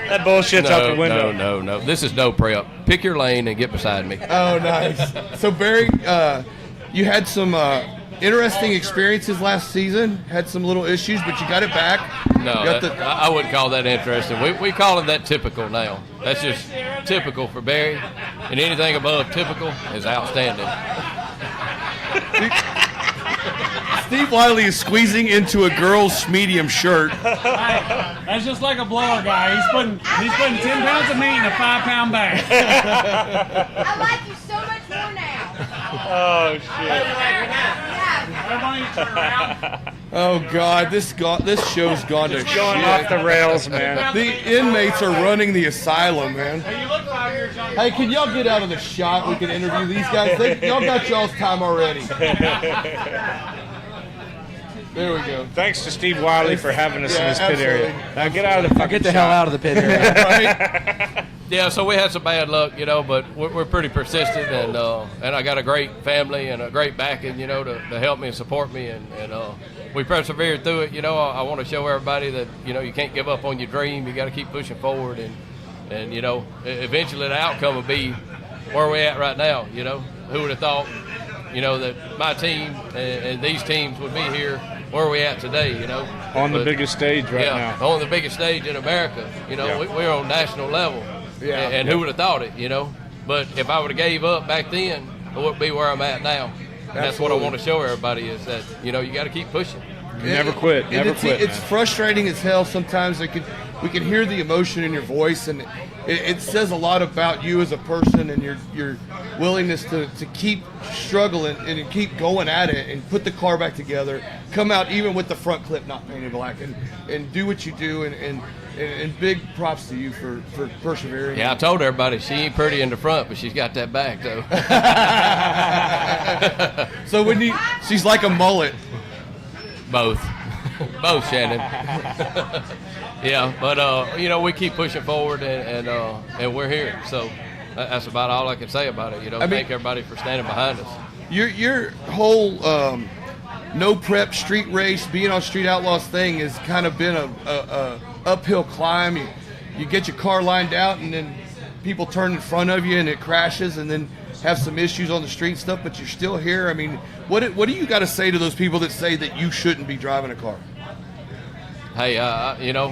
That bullshit's out the window. No. This is no prep. Pick your lane and get beside me. Oh, nice. So, Barry, you had some interesting experiences last season, had some little issues, but you got it back. No, I wouldn't call that interesting. We call it that typical now. That's just typical for Barry, and anything above typical is outstanding. Steve Wiley is squeezing into a girl's medium shirt. That's just like a blower guy. He's putting 10 pounds of meat in a 5-pound bag. I like you so much more now. Oh, shit. Oh God, this show's gone to shit. Going off the rails, man. The inmates are running the asylum, man. You look 5 years younger. Hey, can y'all get out of the shot? We can interview these guys. Y'all got y'all's time already. There we go. Thanks to Steve Wiley for having us in this pit area. Now get out of the fucking Get the hell out of the pit area. Right? Yeah, so we had some bad luck, but we're pretty persistent, and I got a great family and a great backing, to help me and support me, and we persevered through it. I want to show everybody that you can't give up on your dream. You got to keep pushing forward, and eventually the outcome will be where we're at right now. Who would have thought, that my team and these teams would be here where we at today, On the biggest stage right now. On the biggest stage in America, we're on national level. Yeah. And who would have thought it, But if I would have gave up back then, I wouldn't be where I'm at now. And that's what I want to show everybody is that, you got to keep pushing. Never quit. And Never quit. It's man. frustrating as hell sometimes. We can hear the emotion in your voice, and it says a lot about you as a person and your willingness to keep struggling and keep going at it and put the car back together, come out even with the front clip not painted black, and do what you do, and big props to you for persevering. Yeah, I told everybody she ain't pretty in the front, but she's got that back though. So she's like a mullet. Both, Shannon. Yeah, but we keep pushing forward, and we're here. So that's about all I can say about it. Thank everybody for standing behind us. Your whole no prep street race, being on Street Outlaws thing has kind of been a uphill climb. You get your car lined out, and then people turn in front of you, and it crashes, and then have some issues on the street and stuff. But you're still here. I mean, what do you got to say to those people that say that you shouldn't be driving a car? Hey,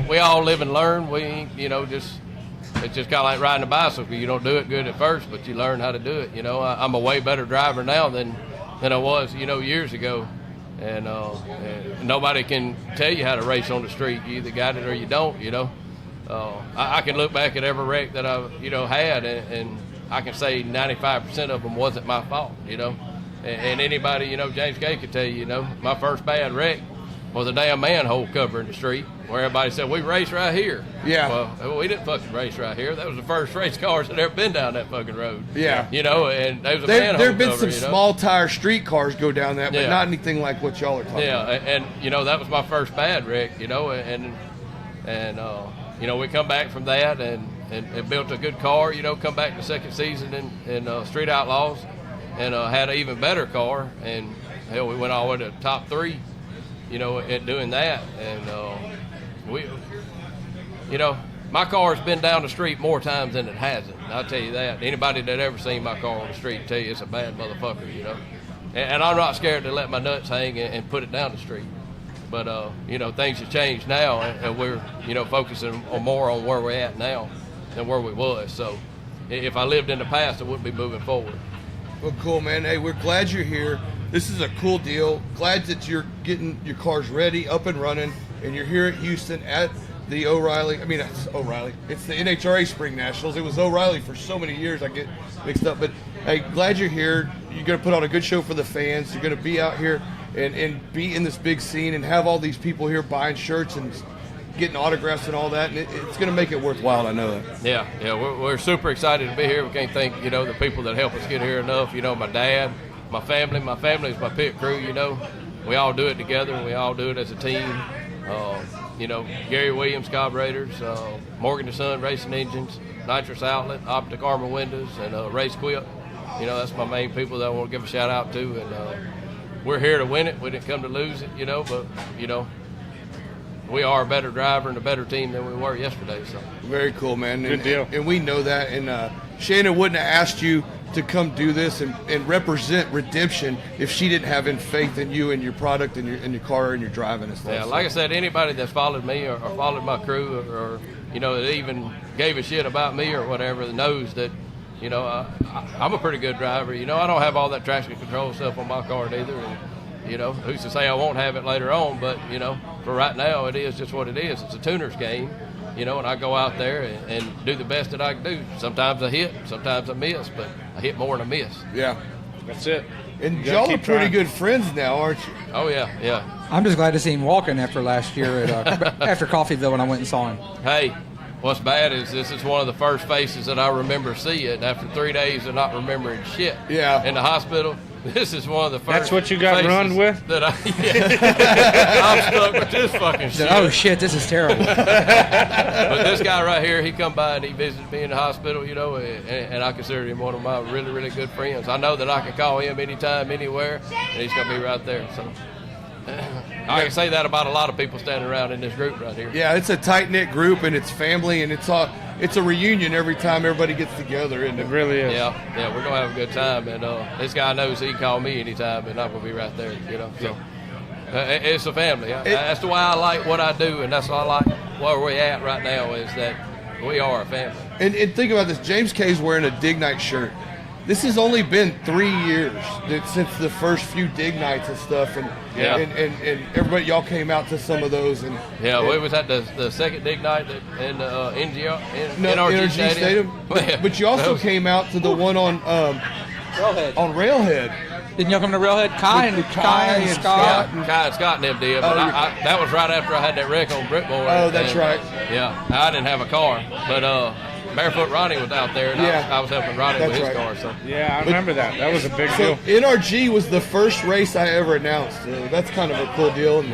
we all live and learn. We ain't, it's just kind of like riding a bicycle. You don't do it good at first, but you learn how to do it. I'm a way better driver now than I was, years ago. And nobody can tell you how to race on the street. You either got it or you don't, I can look back at every wreck that I've, had, and I can say 95% of them wasn't my fault, And anybody, James Kay could tell you, my first bad wreck was a damn manhole cover in the street where everybody said, we race right here. Yeah. Well, we didn't fucking race right here. That was the first race cars that ever been down that fucking road. Yeah. And there was a manhole there have been cover, some small tire street cars go down that, but not anything like what y'all are talking about. Yeah, and that was my first bad wreck, and we come back from that and built a good car, come back the second season in Street Outlaws and had an even better car, and hell, we went all the way to the top 3, at doing that, and my car's been down the street more times than it hasn't. I'll tell you that. Anybody that ever seen my car on the street tell you it's a bad motherfucker, And I'm not scared to let my nuts hang and put it down the street. But things have changed now, and we're focusing more on where we're at now than where we was. So if I lived in the past, I wouldn't be moving forward. Well, cool, man. Hey, we're glad you're here. This is a cool deal. Glad that you're getting your cars ready, up and running, and you're here at Houston at the O'Reilly. I mean, it's O'Reilly. It's the NHRA Spring Nationals. It was O'Reilly for so many years. I get mixed up. But, hey, glad you're here. You're going to put on a good show for the fans. You're going to be out here and be in this big scene and have all these people here buying shirts and getting autographs and all that. And it's going to make it worthwhile, I know that. Yeah, we're super excited to be here. We can't thank, the people that help us get here enough. My dad, my family. My family is my pit crew, We all do it together, and we all do it as a team. Gary Williams Carburetors, Morgan & Son Racing Engines, Nitrous Outlet, Optic Armor Windows, and Race Quip. That's my main people that I want to give a shout out to. And we're here to win it. We didn't come to lose it, but, we are a better driver and a better team than we were yesterday. So very cool, man. Good deal. And we know that. And Shannon wouldn't have asked you to come do this and represent Redemption if she didn't have faith in you and your product and your car and your driving and stuff. Yeah, like I said, anybody that's followed me or followed my crew or that even gave a shit about me or whatever knows that I'm a pretty good driver. I don't have all that traction control stuff on my car either. And, who's to say I won't have it later on? But for right now, it is just what it is. It's a tuner's game. And I go out there and do the best that I can do. Sometimes I hit, sometimes I miss, but I hit more than I miss. Yeah. That's it. And y'all are pretty good friends now, aren't you? Oh, yeah. I'm just glad to see him walking after last year at after Coffeyville when I went and saw him. Hey, what's bad is this is one of the first faces that I remember seeing after 3 days of not remembering shit. Yeah. In the hospital. This is one of the first. That's what you got run with? That I'm stuck with this fucking shit. Oh shit, this is terrible. But this guy right here, he come by and he visited me in the hospital, and I consider him one of my really, really good friends. I know that I can call him anytime, anywhere, and he's gonna be right there. So I can say that about a lot of people standing around in this group right here. Yeah, it's a tight-knit group, and it's family, and it's a reunion every time everybody gets together. And it really is. Yeah, we're going to have a good time. And this guy knows he can call me anytime, and I'm going to be right there, So it's a family. That's why I like what I do, and that's why I like where we're at right now is that we are a family. And think about this. James Kay's wearing a Dig Night shirt this has only been 3 years since the first few dig nights and stuff, and everybody, y'all came out to some of those, and we was at the second dig night in NRG NRG Stadium. But you also came out to the one on Railhead. On Railhead. Didn't y'all come to Railhead? Kai and Scott. Yeah, Kai and Scott and them did, but that was right after I had that wreck on Brittmore. Oh, that's right. Yeah, I didn't have a car, but Barefoot Ronnie was out there, and I was helping Ronnie with his car. So yeah, I remember that. That was a big deal. NRG was the first race I ever announced. That's kind of a cool deal. And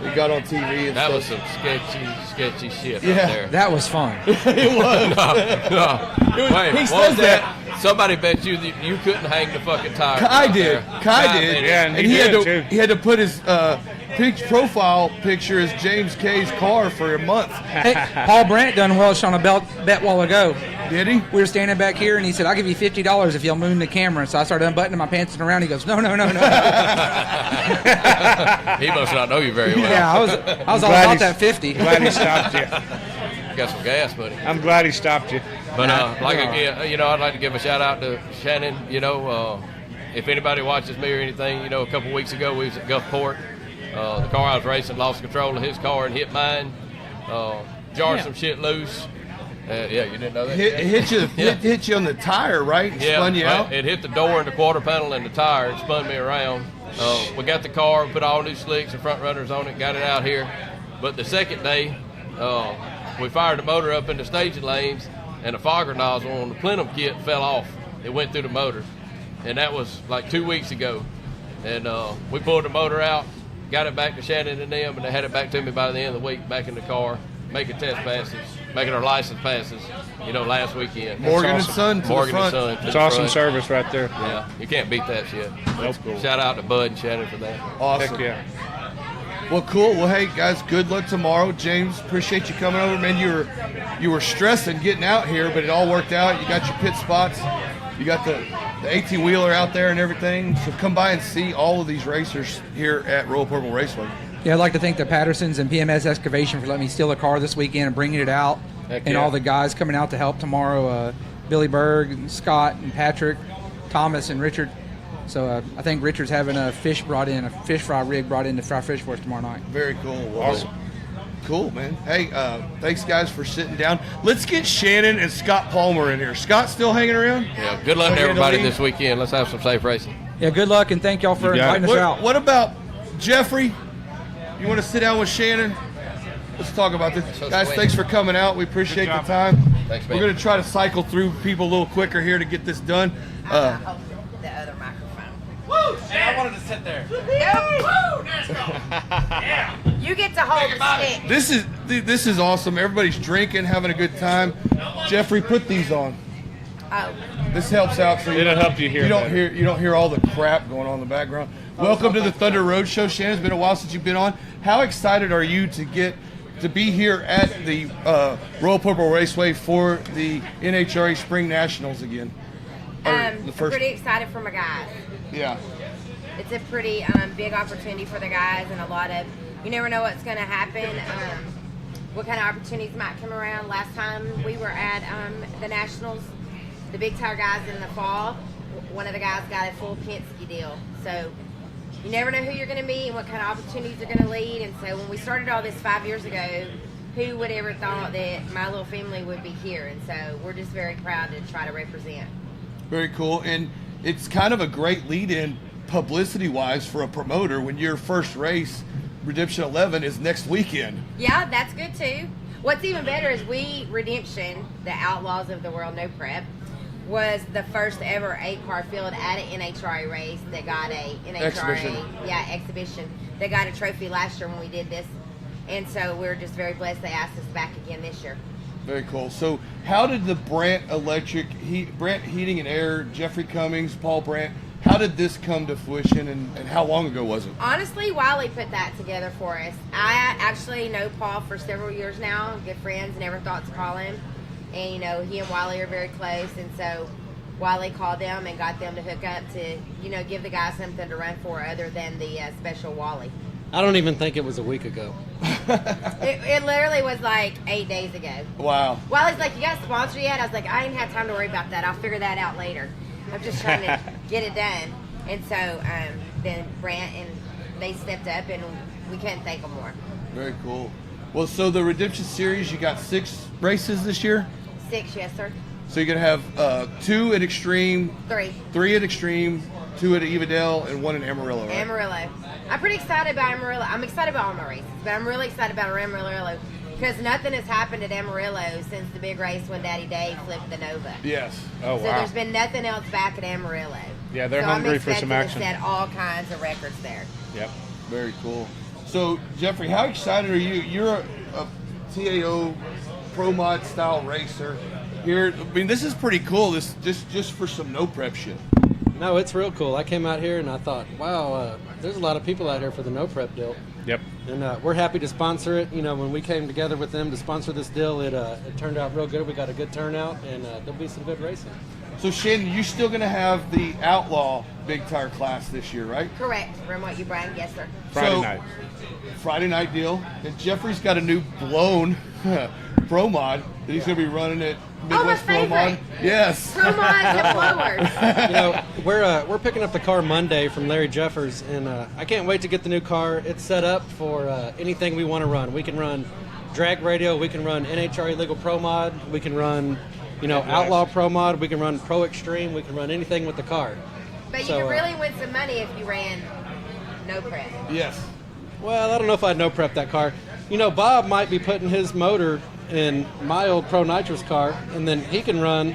we got on TV and that stuff. was some sketchy shit Yeah. out there. That was fun. It was. No. Wait, he what says was that. Somebody bet you that you couldn't hang the fucking tire. Kai did. Kai did. Yeah, and he had to put his profile picture as James K's car for a month. Hey, Paul Brandt done Welsh on a bet while ago. Did he? We were standing back here, and he said, "I'll give you $50 if you'll moon the camera." So I started unbuttoning my pants and around. He goes, "No." He must not know you very well. Yeah, I was all about that 50. Glad he stopped you. Got some gas money. I'm glad he stopped you. But I'd like to give a shout out to Shannon. If anybody watches me or anything, a couple weeks ago we was at Gulfport. The car I was racing lost control of his car and hit mine. Jarred some shit loose. You didn't know that? Hit you on the tire, right? And spun you out? It hit the door and the quarter panel and the tire and spun me around. We got the car, put all new slicks and front runners on it, got it out here. But the second day, we fired the motor up in the staging lanes, and the fogger nozzle on the plenum kit fell off. It went through the motor. And that was like 2 weeks ago. And we pulled the motor out, got it back to Shannon and them, and they had it back to me by the end of the week, back in the car, making test passes, making our license passes, last weekend. Morgan and Son to Morgan the and front. Son. It's awesome service right there. Yeah, you can't beat that shit. That's cool. Shout out to Bud and Shannon for that. Awesome. Heck yeah. Well, cool. Well, hey guys, good luck tomorrow. James, appreciate you coming over, man. You were stressing getting out here, but it all worked out. You got your pit spots. You got the 18-wheeler out there and everything. So come by and see all of these racers here at Royal Purple Raceway. Yeah, I'd like to thank the Pattersons and PMS Excavation for letting me steal a car this weekend and bringing it out. Heck and yeah. all the guys coming out to help tomorrow, Billy Berg, and Scott, and Patrick, Thomas, and Richard. So I think Richard's having a fish fry rig brought in to fry fish for us tomorrow night. Very cool. Well, awesome. Cool, man. Hey, thanks, guys, for sitting down. Let's get Shannon and Scott Palmer in here. Scott still hanging around? Yeah, good luck to everybody this weekend. Let's have some safe racing. Yeah, good luck, and thank y'all for inviting us out. What about Jeffrey? You want to sit down with Shannon? Let's talk about this. So guys, sweet. thanks for coming out. We appreciate the time. Thanks, man. We're going to try to cycle through people a little quicker here to get this done. The other microphone. Woo! I wanted to sit there. Woo! Yeah. You get to hold the stick. This is awesome. Everybody's drinking, having a good time. Jeffrey, put these on. Oh. This helps out. So It'll help you hear. You don't hear all the crap going on in the background. Welcome to the Thunder Road Show, Shannon. It's been a while since you've been on. How excited are you to be here at the Royal Purple Raceway for the NHRA Spring Nationals again? I'm pretty excited for my guys. Yeah. It's a pretty big opportunity for the guys, and you never know what's going to happen. What kind of opportunities might come around. Last time we were at the Nationals, the big tire guys in the fall, one of the guys got a full Penske deal. So you never know who you're going to meet and what kind of opportunities are going to lead. And so when we started all this 5 years ago, who would ever thought that my little family would be here? And so we're just very proud to try to represent. Very cool. And it's kind of a great lead-in publicity-wise for a promoter when your first race, Redemption 11, is next weekend. Yeah, that's good too. What's even better is Redemption, the Outlaws of the World No Prep, was the first ever 8-car field at an NHRA race that got a Exhibition. exhibition. They got a trophy last year when we did this, and so we're just very blessed they asked us back again this year. Very cool. So how did the Brandt Heating and Air, Jeffrey Cummings, Paul Brandt, how did this come to fruition, and how long ago was it? Honestly, Wiley put that together for us. I actually know Paul for several years now, good friends, never thought to call him. And, he and Wiley are very close, and so Wiley called them and got them to hook up to, give the guys something to run for other than the special Wally. I don't even think it was a week ago. It literally was like 8 days ago. Wow. Wiley's like, you got a sponsor yet? I was like, I ain't had time to worry about that. I'll figure that out later. I'm just trying to get it done. And so then Brant and they stepped up, and we couldn't thank them more. Very cool. Well, so the Redemption Series, you got 6 races this year? 6, yes, sir. So you're going to have 2 at Extreme, 3 at Extreme, 2 at Evadale, and 1 in Amarillo, right? Amarillo. I'm pretty excited about Amarillo. I'm excited about all my races, but I'm really excited about Amarillo because nothing has happened at Amarillo since the big race when Daddy Dave flipped the Nova. Yes. Oh, wow. So there's been nothing else back at Amarillo. Yeah, they're hungry for some action. I'm expecting to set all kinds of records there. Yep. Very cool. So, Jeffrey, how excited are you? You're a TAO Pro Mod style racer. Here, I mean, this is pretty cool. This just for some no prep shit. No, it's real cool. I came out here and I thought, wow, there's a lot of people out here for the no prep deal. Yep. And we're happy to sponsor it. You know, when we came together with them to sponsor this deal, it turned out real good. We got a good turnout, and there'll be some good racing. So, Shannon, you're still going to have the Outlaw Big Tire class this year, right? Correct. From what you, Brian? Yes, sir. Friday night deal. And Jeffrey's got a new blown Pro Mod that he's going to be running at Midwest Pro Mod. Yes. Pro Mods and blowers. You know, we're picking up the car Monday from Larry Jeffers, and I can't wait to get the new car. It's set up for anything we want to run. We can run drag radio. We can run NHRA legal Pro Mod. We can run, Outlaw Pro Mod. We can run Pro Extreme. We can run anything with the car. But you could really win some money if you ran no prep. Yes. Well, I don't know if I'd no prep that car. Bob might be putting his motor in my old Pro Nitrous car, and then he can run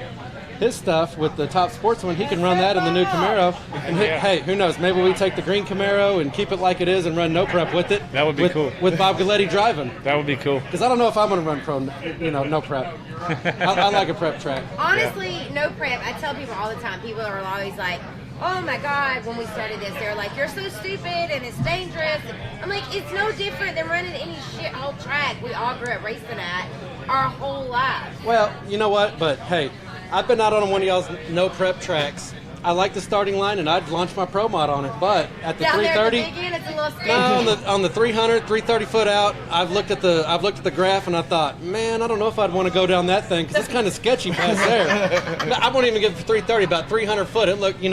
his stuff with the Top Sportsman. He can run that in the new Camaro. And hey, who knows? Maybe we take the green Camaro and keep it like it is and run no prep with it. That would be cool. With Bob Galletti driving. That would be cool. Because I don't know if I'm going to run no prep. I like a prep track. Honestly, no prep. I tell people all the time. People are always like, oh my God, when we started this, they were like, you're so stupid and it's dangerous. I'm like, it's no different than running any shithole track we all grew up racing at our whole lives. Well, you know what? But hey, I've been out on one of y'all's no prep tracks. I like the starting line, and I'd launch my Pro Mod on it. But at the 330, there at the big end, it's a little sketchy. on the 300, 330 foot out, I've looked at the graph, and I thought, man, I don't know if I'd want to go down that thing because it's kind of sketchy past there. I won't even give it 330, about 300 foot. It looked,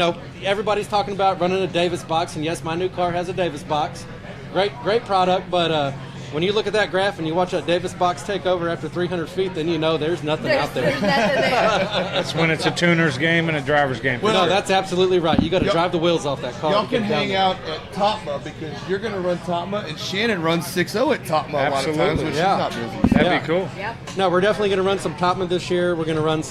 everybody's talking about running a Davis box, and yes, my new car has a Davis box. Great product, but when you look at that graph and you watch that Davis box take over after 300 feet, then there's nothing out there. There's nothing there. That's when it's a tuner's game and a driver's game. Well, no, that's absolutely right. You got to drive the wheels off that car. Y'all can hang out at Topma because you're going to run Topma, and Shannon runs 6.0 at Topma a lot of times when she's not busy. That'd be cool. Yep. No, we're definitely going to run some Topma this year. We're going to run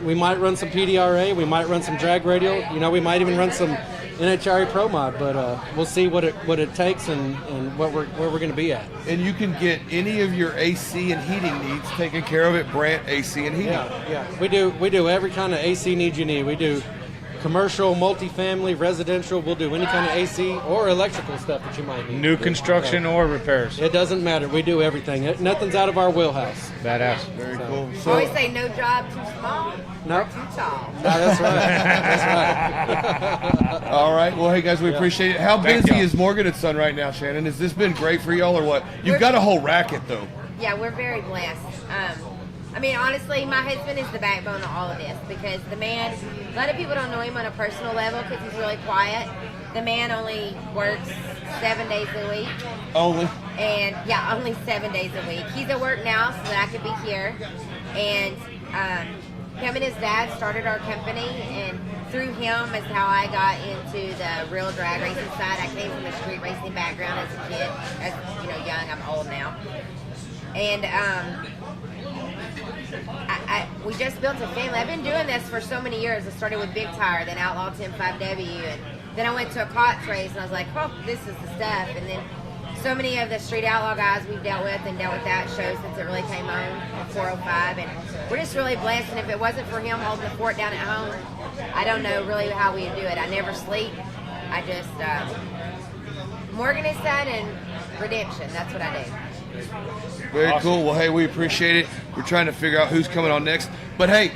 we might run some PDRA. We might run some drag radial. We might even run some NHRA Pro Mod, but we'll see what it takes and where we're going to be at. And you can get any of your AC and heating needs taken care of at Brant AC and Heating. Yeah. We do every kind of AC need you need. We do commercial, multifamily, residential. We'll do any kind of AC or electrical stuff that you might need. New construction or repairs. It doesn't matter. We do everything. Nothing's out of our wheelhouse. Badass. Very cool. I always say no job too small. No. Or too tall. No, that's right. That's right. All right. Well, hey, guys, we appreciate it. How busy is Morgan and Son right now, Shannon? Has this been great for y'all or what? You've got a whole racket, though. Yeah, we're very blessed. Honestly, my husband is the backbone of all of this because the man, a lot of people don't know him on a personal level because he's really quiet. The man only works 7 days a week. Only? And yeah, only 7 days a week. He's at work now so that I could be here. And him and his dad started our company, and through him is how I got into the real drag racing side. I came from a street racing background as a kid, as young. I'm old now. And we just built a family. I've been doing this for so many years. I started with Big Tire, then Outlaw 10.5W, and then I went to a COTS race, and I was like, oh, this is the stuff. And then so many of the street outlaw guys we've dealt with that show since it really came on 405, and we're just really blessed. And if it wasn't for him holding the fort down at home, I don't know really how we'd do it. I never sleep. I just Morgan and Son and Redemption. That's what I do. Very cool. Well, hey, we appreciate it. We're trying to figure out who's coming on next. But hey,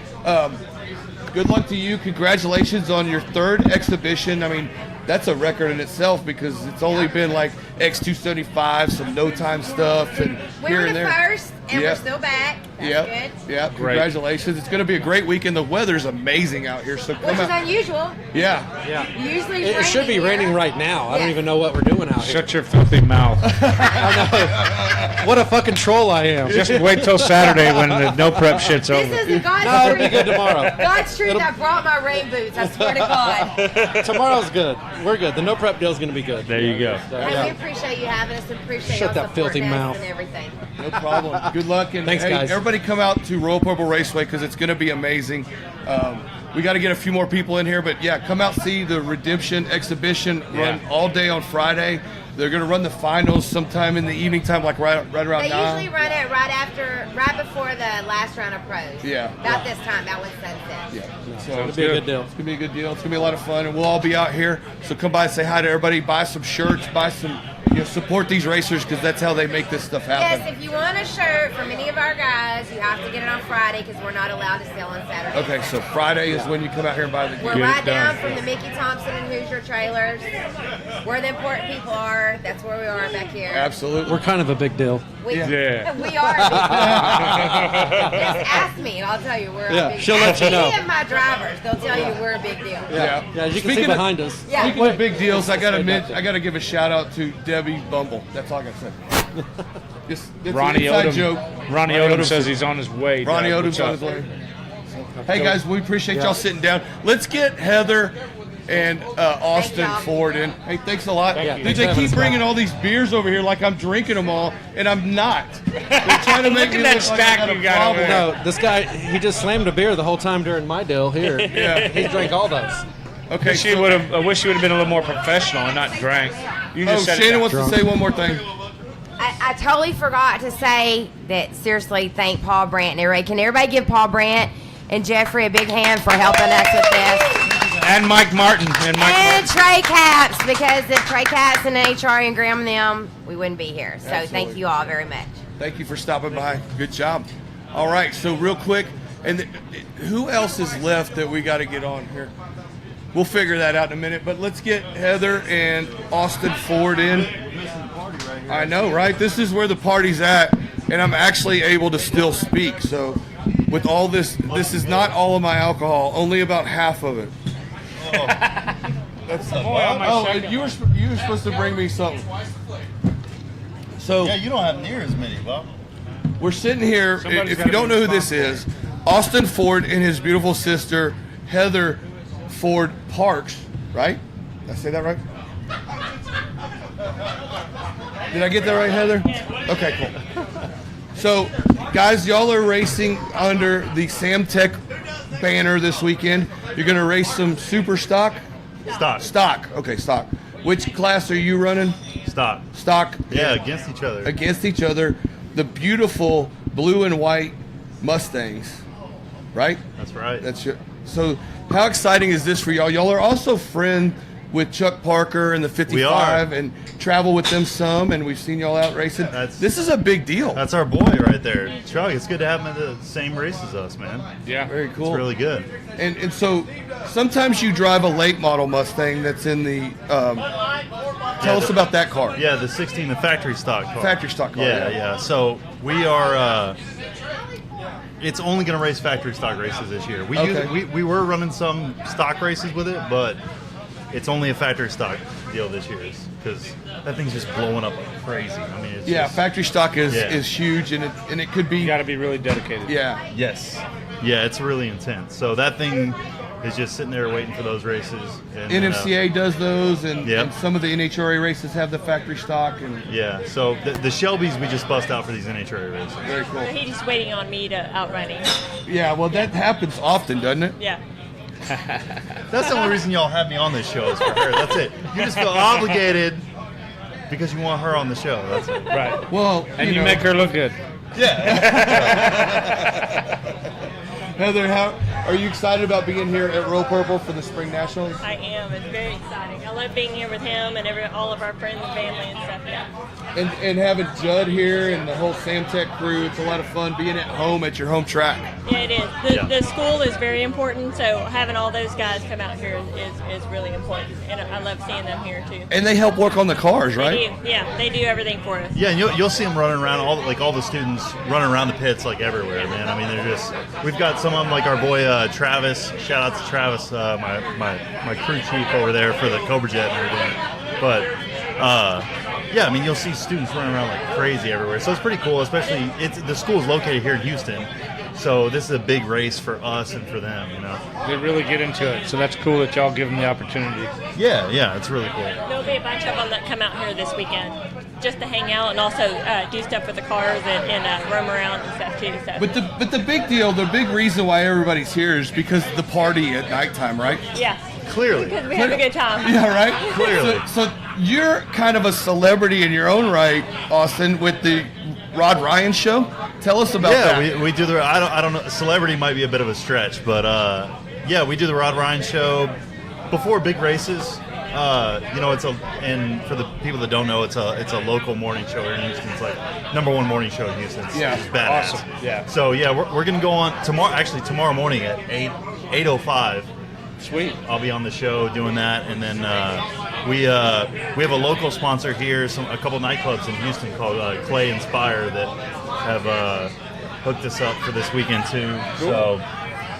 good luck to you. Congratulations on your third exhibition. I mean, that's a record in itself because it's only been like X275, some no time stuff, and We here were and the there. first, and we're still back. That's good. Yeah. Congratulations! It's going to be a great weekend. The weather's amazing out here, so come Which is out. unusual. Yeah. Usually It should be raining right now. I don't even know what we're doing out here. Shut your filthy mouth. What a fucking troll I am. Just wait till Saturday when the no prep shit's over. This is God's No, it'll truth. be good tomorrow. God's truth. I brought my rain boots. I swear to God. Tomorrow's good. We're good. The no prep deal's going to be good. There you go. And we appreciate you having us. Appreciate Shut y'all that filthy supporting us mouth. and everything. No problem. Good luck. And Thanks, hey, guys. everybody come out to Royal Purple Raceway because it's going to be amazing. We got to get a few more people in here, but yeah, come out, see the Redemption exhibition run all day on Friday. They're going to run the finals sometime in the evening time, like right around They 9. usually run it right before the last round of pros. Yeah. About this time. That was sunset. Yeah. So it'll be a good deal. It's going to be a good deal. It's going to be a lot of fun, and we'll all be out here. So come by and say hi to everybody. Buy some shirts. Buy some, support these racers because that's how they make this stuff happen. Yes, if you want a shirt from any of our guys, you have to get it on Friday because we're not allowed to sell on Saturday. Okay, so Friday is when you come out here and buy the We're right down from the Mickey Thompson and Hoosier trailers. Where the important people are, that's where we are back here. Absolutely. We're kind of a big deal. We are a big deal. Just ask me and I'll tell you we're a big she'll deal. let you know. Any of my drivers, they'll tell you we're a big deal. Yeah. As you can see Speaking behind us. Speaking of big deals, I gotta give a shout out to Debbie Bumble. That's all I gotta say. It's Ronnie an inside Odom. joke. Ronnie Odom says he's on his way. Ronnie Doug. Odom's What's on up? his way. Hey guys, we appreciate y'all sitting down. Let's get Heather and Austin Ford in. Hey, thanks a lot. Thank you. Dude, Thanks for they having keep us, bringing all these beers over here like I'm drinking them all, and I'm not. They're trying to make Look me at that look like I stack got a you got over problem. No, this guy, he just slammed a beer the whole time during my deal here. Yeah. He drank all those. Okay, I wish you would have been a little more professional and not drank. You just said it Shannon now. wants to say one more thing. I totally forgot to say that, seriously, thank Paul Brandt and everybody. Can everybody give Paul Brandt and Jeffrey a big hand for helping us with this? And Mike Martin. And Trey Caps, because if Trey Caps and NHRA and Graham and them, we wouldn't be here. So thank you all very much. Thank you for stopping by. Good job. All right, so real quick, and who else is left that we got to get on here? We'll figure that out in a minute, but let's get Heather and Austin Ford in. I know, right? This is where the party's at, and I'm actually able to still speak. So with all this is not all of my alcohol, only about half of it. You were supposed to bring me something. So yeah, you don't have near as many, Bob. we're sitting here. Somebody's If gotta you don't be know who this is, Austin Ford and his beautiful sister Heather Ford Parks, right? Did I say that right? Did I get that right, Heather? Okay, cool. So, guys, y'all are racing under the Samtech banner this weekend. You're going to race some super stock? Stock. Okay, stock. Which class are you running? Stock. Stock. Yeah, against each other. Against each other. The beautiful blue and white Mustangs, right? That's right. That's your. So, how exciting is this for y'all? Y'all are also friends with Chuck Parker and the 55 We are. and travel with them some, and we've seen y'all out racing. This is a big deal. That's our boy right there. Chuck, it's good to have him at the same race as us, man. Yeah. Very cool. It's really good. And so sometimes you drive a late model Mustang that's in the. Tell us about that car. Yeah, the 16, the factory stock car. Factory stock car. Yeah. So we are. It's only going to race factory stock races this year. We were running some stock races with it, but it's only a factory stock deal this year because that thing's just blowing up like crazy. I mean, it's just, factory stock is huge, and it could be. You got to be really dedicated. Yeah. Yes. Yeah, it's really intense. So that thing is just sitting there waiting for those races. And, NFCA does those, and, Yep. and some of the NHRA races have the factory stock. And yeah, so the Shelbys we just bust out for these NHRA races. Very cool. He's just waiting on me to outrun him. Yeah, well, that happens often, doesn't it? Yeah. That's the only reason y'all have me on this show is for her. That's it. You just feel obligated because you want her on the show. That's it. Right. Well, And you make her look good. Yeah. Heather, Are you excited about being here at Royal Purple for the Spring Nationals? I am. It's very exciting. I love being here with him and all of our friends and family and stuff. Yeah. And having Judd here and the whole Samtech crew, it's a lot of fun being at home at your home track. Yeah, it is. The school is very important, so having all those guys come out here is really important, and I love seeing them here too. And they help work on the cars, right? They do. Yeah, they do everything for us. Yeah, and you'll see them running around, all the students running around the pits like everywhere, man. I mean, they're just, we've got some of them like our boy Travis. Shout out to Travis, my crew chief over there for the Cobra Jet and everything. But yeah, I mean, you'll see students running around like crazy everywhere. So it's pretty cool, especially the school is located here in Houston. So this is a big race for us and for them, you know. They really get into it, so that's cool that y'all give them the opportunity. Yeah, it's really cool. There'll be a bunch of them that come out here this weekend just to hang out and also do stuff with the cars and roam around and stuff too. So. But the big deal, the big reason why everybody's here is because of the party at nighttime, right? Yeah. Clearly. Because we have a good time. Yeah, right? Clearly. So you're kind of a celebrity in your own right, Austin, with the Rod Ryan show. Tell us about that. Yeah, we do the. I don't know. Celebrity might be a bit of a stretch, but yeah, we do the Rod Ryan show before big races. You know, and for the people that don't know, it's a local morning show here in Houston. It's like #1 morning show in Houston. It's badass. Awesome. Yeah. So yeah, we're gonna go on tomorrow morning at 8:05. Sweet. I'll be on the show doing that, and then we have a local sponsor here, a couple nightclubs in Houston called Clay Inspire that have hooked us up for this weekend too. Cool. So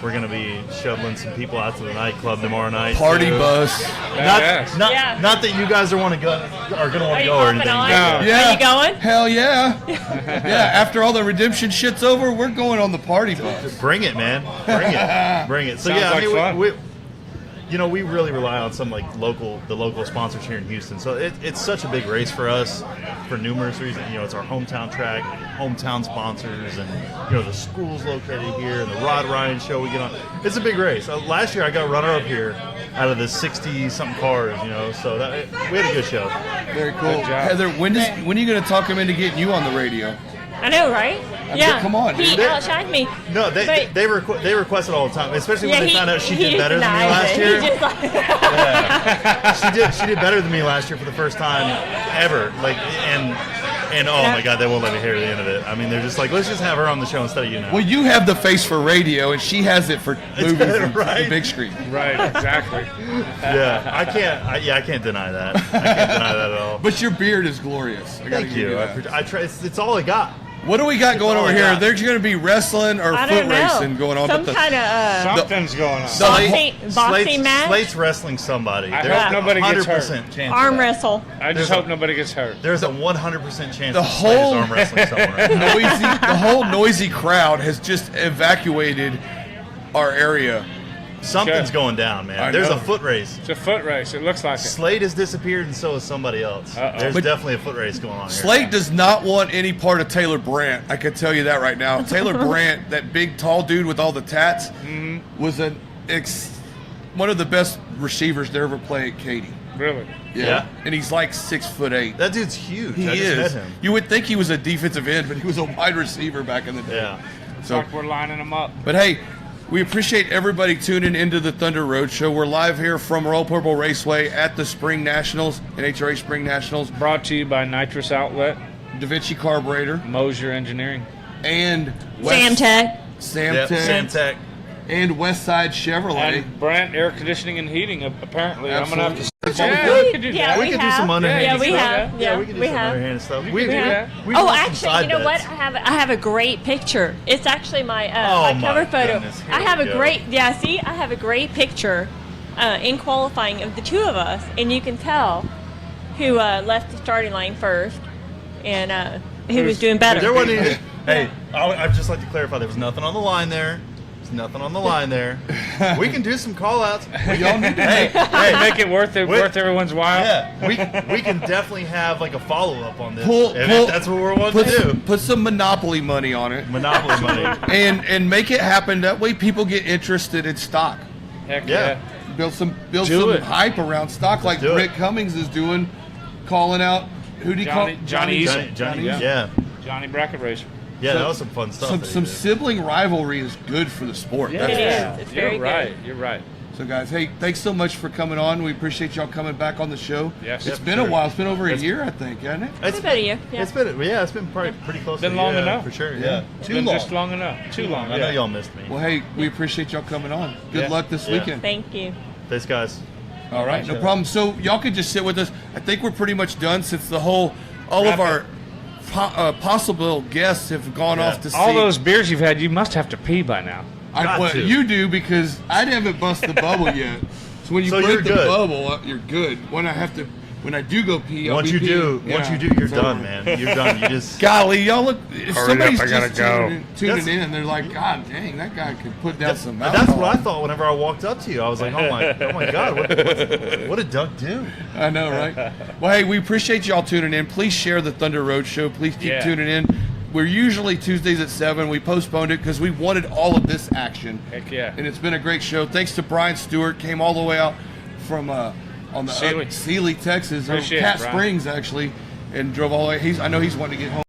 we're gonna be shoveling some people out to the nightclub tomorrow night. Party too. bus. Not that you guys are gonna go or anything. On? Yeah. Are you going? Hell yeah. Yeah. After all the redemption shit's over, we're going on the party bus. Bring it, man. Bring it. So Sounds yeah, like fun. we really rely on some the local sponsors here in Houston. So it's such a big race for us for numerous reasons. You know, it's our hometown track, hometown sponsors, and you know the school's located here, and the Rod Ryan show we get on. It's a big race. Last year I got runner up here out of the 60-something cars. You know, so we had a good show. Very cool. Heather, when are you going to talk him into getting you on the radio? I know, right? Yeah. Come on, he dude. outshined me. No, they request it all the time, especially when they found out she did better than me last year. She did better than me last year for the first time ever. Like, and oh my God, they won't let me hear the end of it. I mean, they're just like, let's just have her on the show instead of you now. Well, you have the face for radio, and she has it for movies and right? the big screen. Right, exactly. Yeah, I can't deny that. I can't deny that at all. But your beard is glorious. Thank you. I try. It's all I got. What do we got going over here? There's going to be wrestling or foot racing going on. Some kind of something's going on. Boxing match. Slate's wrestling somebody. I hope nobody gets hurt. Chance arm wrestle. I just hope nobody gets hurt. There's a 100% chance the Slate is whole arm wrestling someone right now. the whole noisy crowd has just evacuated our area. Something's going down, man. There's a foot race. It's a foot race. It looks like it. Slate has disappeared, and so has somebody else. There's definitely a foot race going on here. Slate does not want any part of Taylor Brandt. I can tell you that right now. Taylor Brandt, that big, tall dude with all the tats, was one of the best receivers to ever play at Katy. Really? Yeah. And he's like 6'8". That dude's huge. He I is. just met him. You would think he was a defensive end, but he was a wide receiver back in the day. Yeah. So like we're lining them up. But hey, we appreciate everybody tuning into the Thunder Road Show. We're live here from Royal Purple Raceway at the Spring Nationals, NHRA Spring Nationals. Brought to you by Nitrous Outlet, Da Vinci Carburetor, Mosier Engineering, and Samtech, and Westside Chevrolet. And Brandt Air Conditioning and Heating, apparently. Absolutely. I'm going to have to... Yeah, we could do that. We could do some underhand stuff. Yeah, we could do some underhand stuff. We do that. Oh, actually, you know what? I have a great picture. It's actually my my cover photo. I have a great I have a great picture in qualifying of the two of us, and you can tell who left the starting line first and who was doing better. There wasn't any, hey, I'd just like to clarify, there was nothing on the line there. Nothing on the line there. We can do some call-outs. Y'all need to make it worth everyone's while. Yeah, we can definitely have like a follow-up on this. If that's what we're wanting to do. Put some Monopoly money on it. Monopoly money. and make it happen. That way people get interested in stock. Heck yeah. Build some hype around stock like Britt Cummings is doing, calling out, who do you call? Johnny Easel. Johnny, yeah. Johnny Bracket Racer. Yeah, that was some fun stuff. Some sibling rivalry is good for the sport. Yeah, That's It's very You're right. You're right. So, guys, hey, thanks so much for coming on. We appreciate y'all coming back on the show. Yes. It's Yeah, been a while. It's been over a year, I think, hasn't it? It's about a year. Yeah. It's been probably pretty close. Been to long yeah, enough. for sure. Yeah. Yeah, Been just long enough. Too long. I know y'all missed me. Well, hey, we appreciate y'all coming on. Good Yeah. luck this Yeah. weekend. Thank you. Thanks, guys. All right, no problem. So y'all could just sit with us. I think we're pretty much done since all of our possible guests have gone off to see. All those beers you've had, you must have to pee by now. Well, you do because I haven't busted the bubble yet. So when you break the bubble, you're good. When I do go pee, I'll Once be you do, peeing. once Yeah. you do, you're So- done, man. You're done. You just Golly, y'all look. If Hurry somebody's up, I gotta just go. tuning in, they're like, God dang, that guy could put down some That's alcohol. what I thought whenever I walked up to you. I was like, oh my God, what did Duck do? I know, right? Well, hey, we appreciate y'all tuning in. Please share the Thunder Road Show. Please keep tuning in. We're usually Tuesdays at 7. We postponed it because we wanted all of this action. Heck yeah. And it's been a great show. Thanks to Brian Stewart. Came all the way out from on the Sealy. Sealy, Texas, or Appreciate Cat it, Brian. Springs, actually, and drove all the way. I know he's wanting to get home.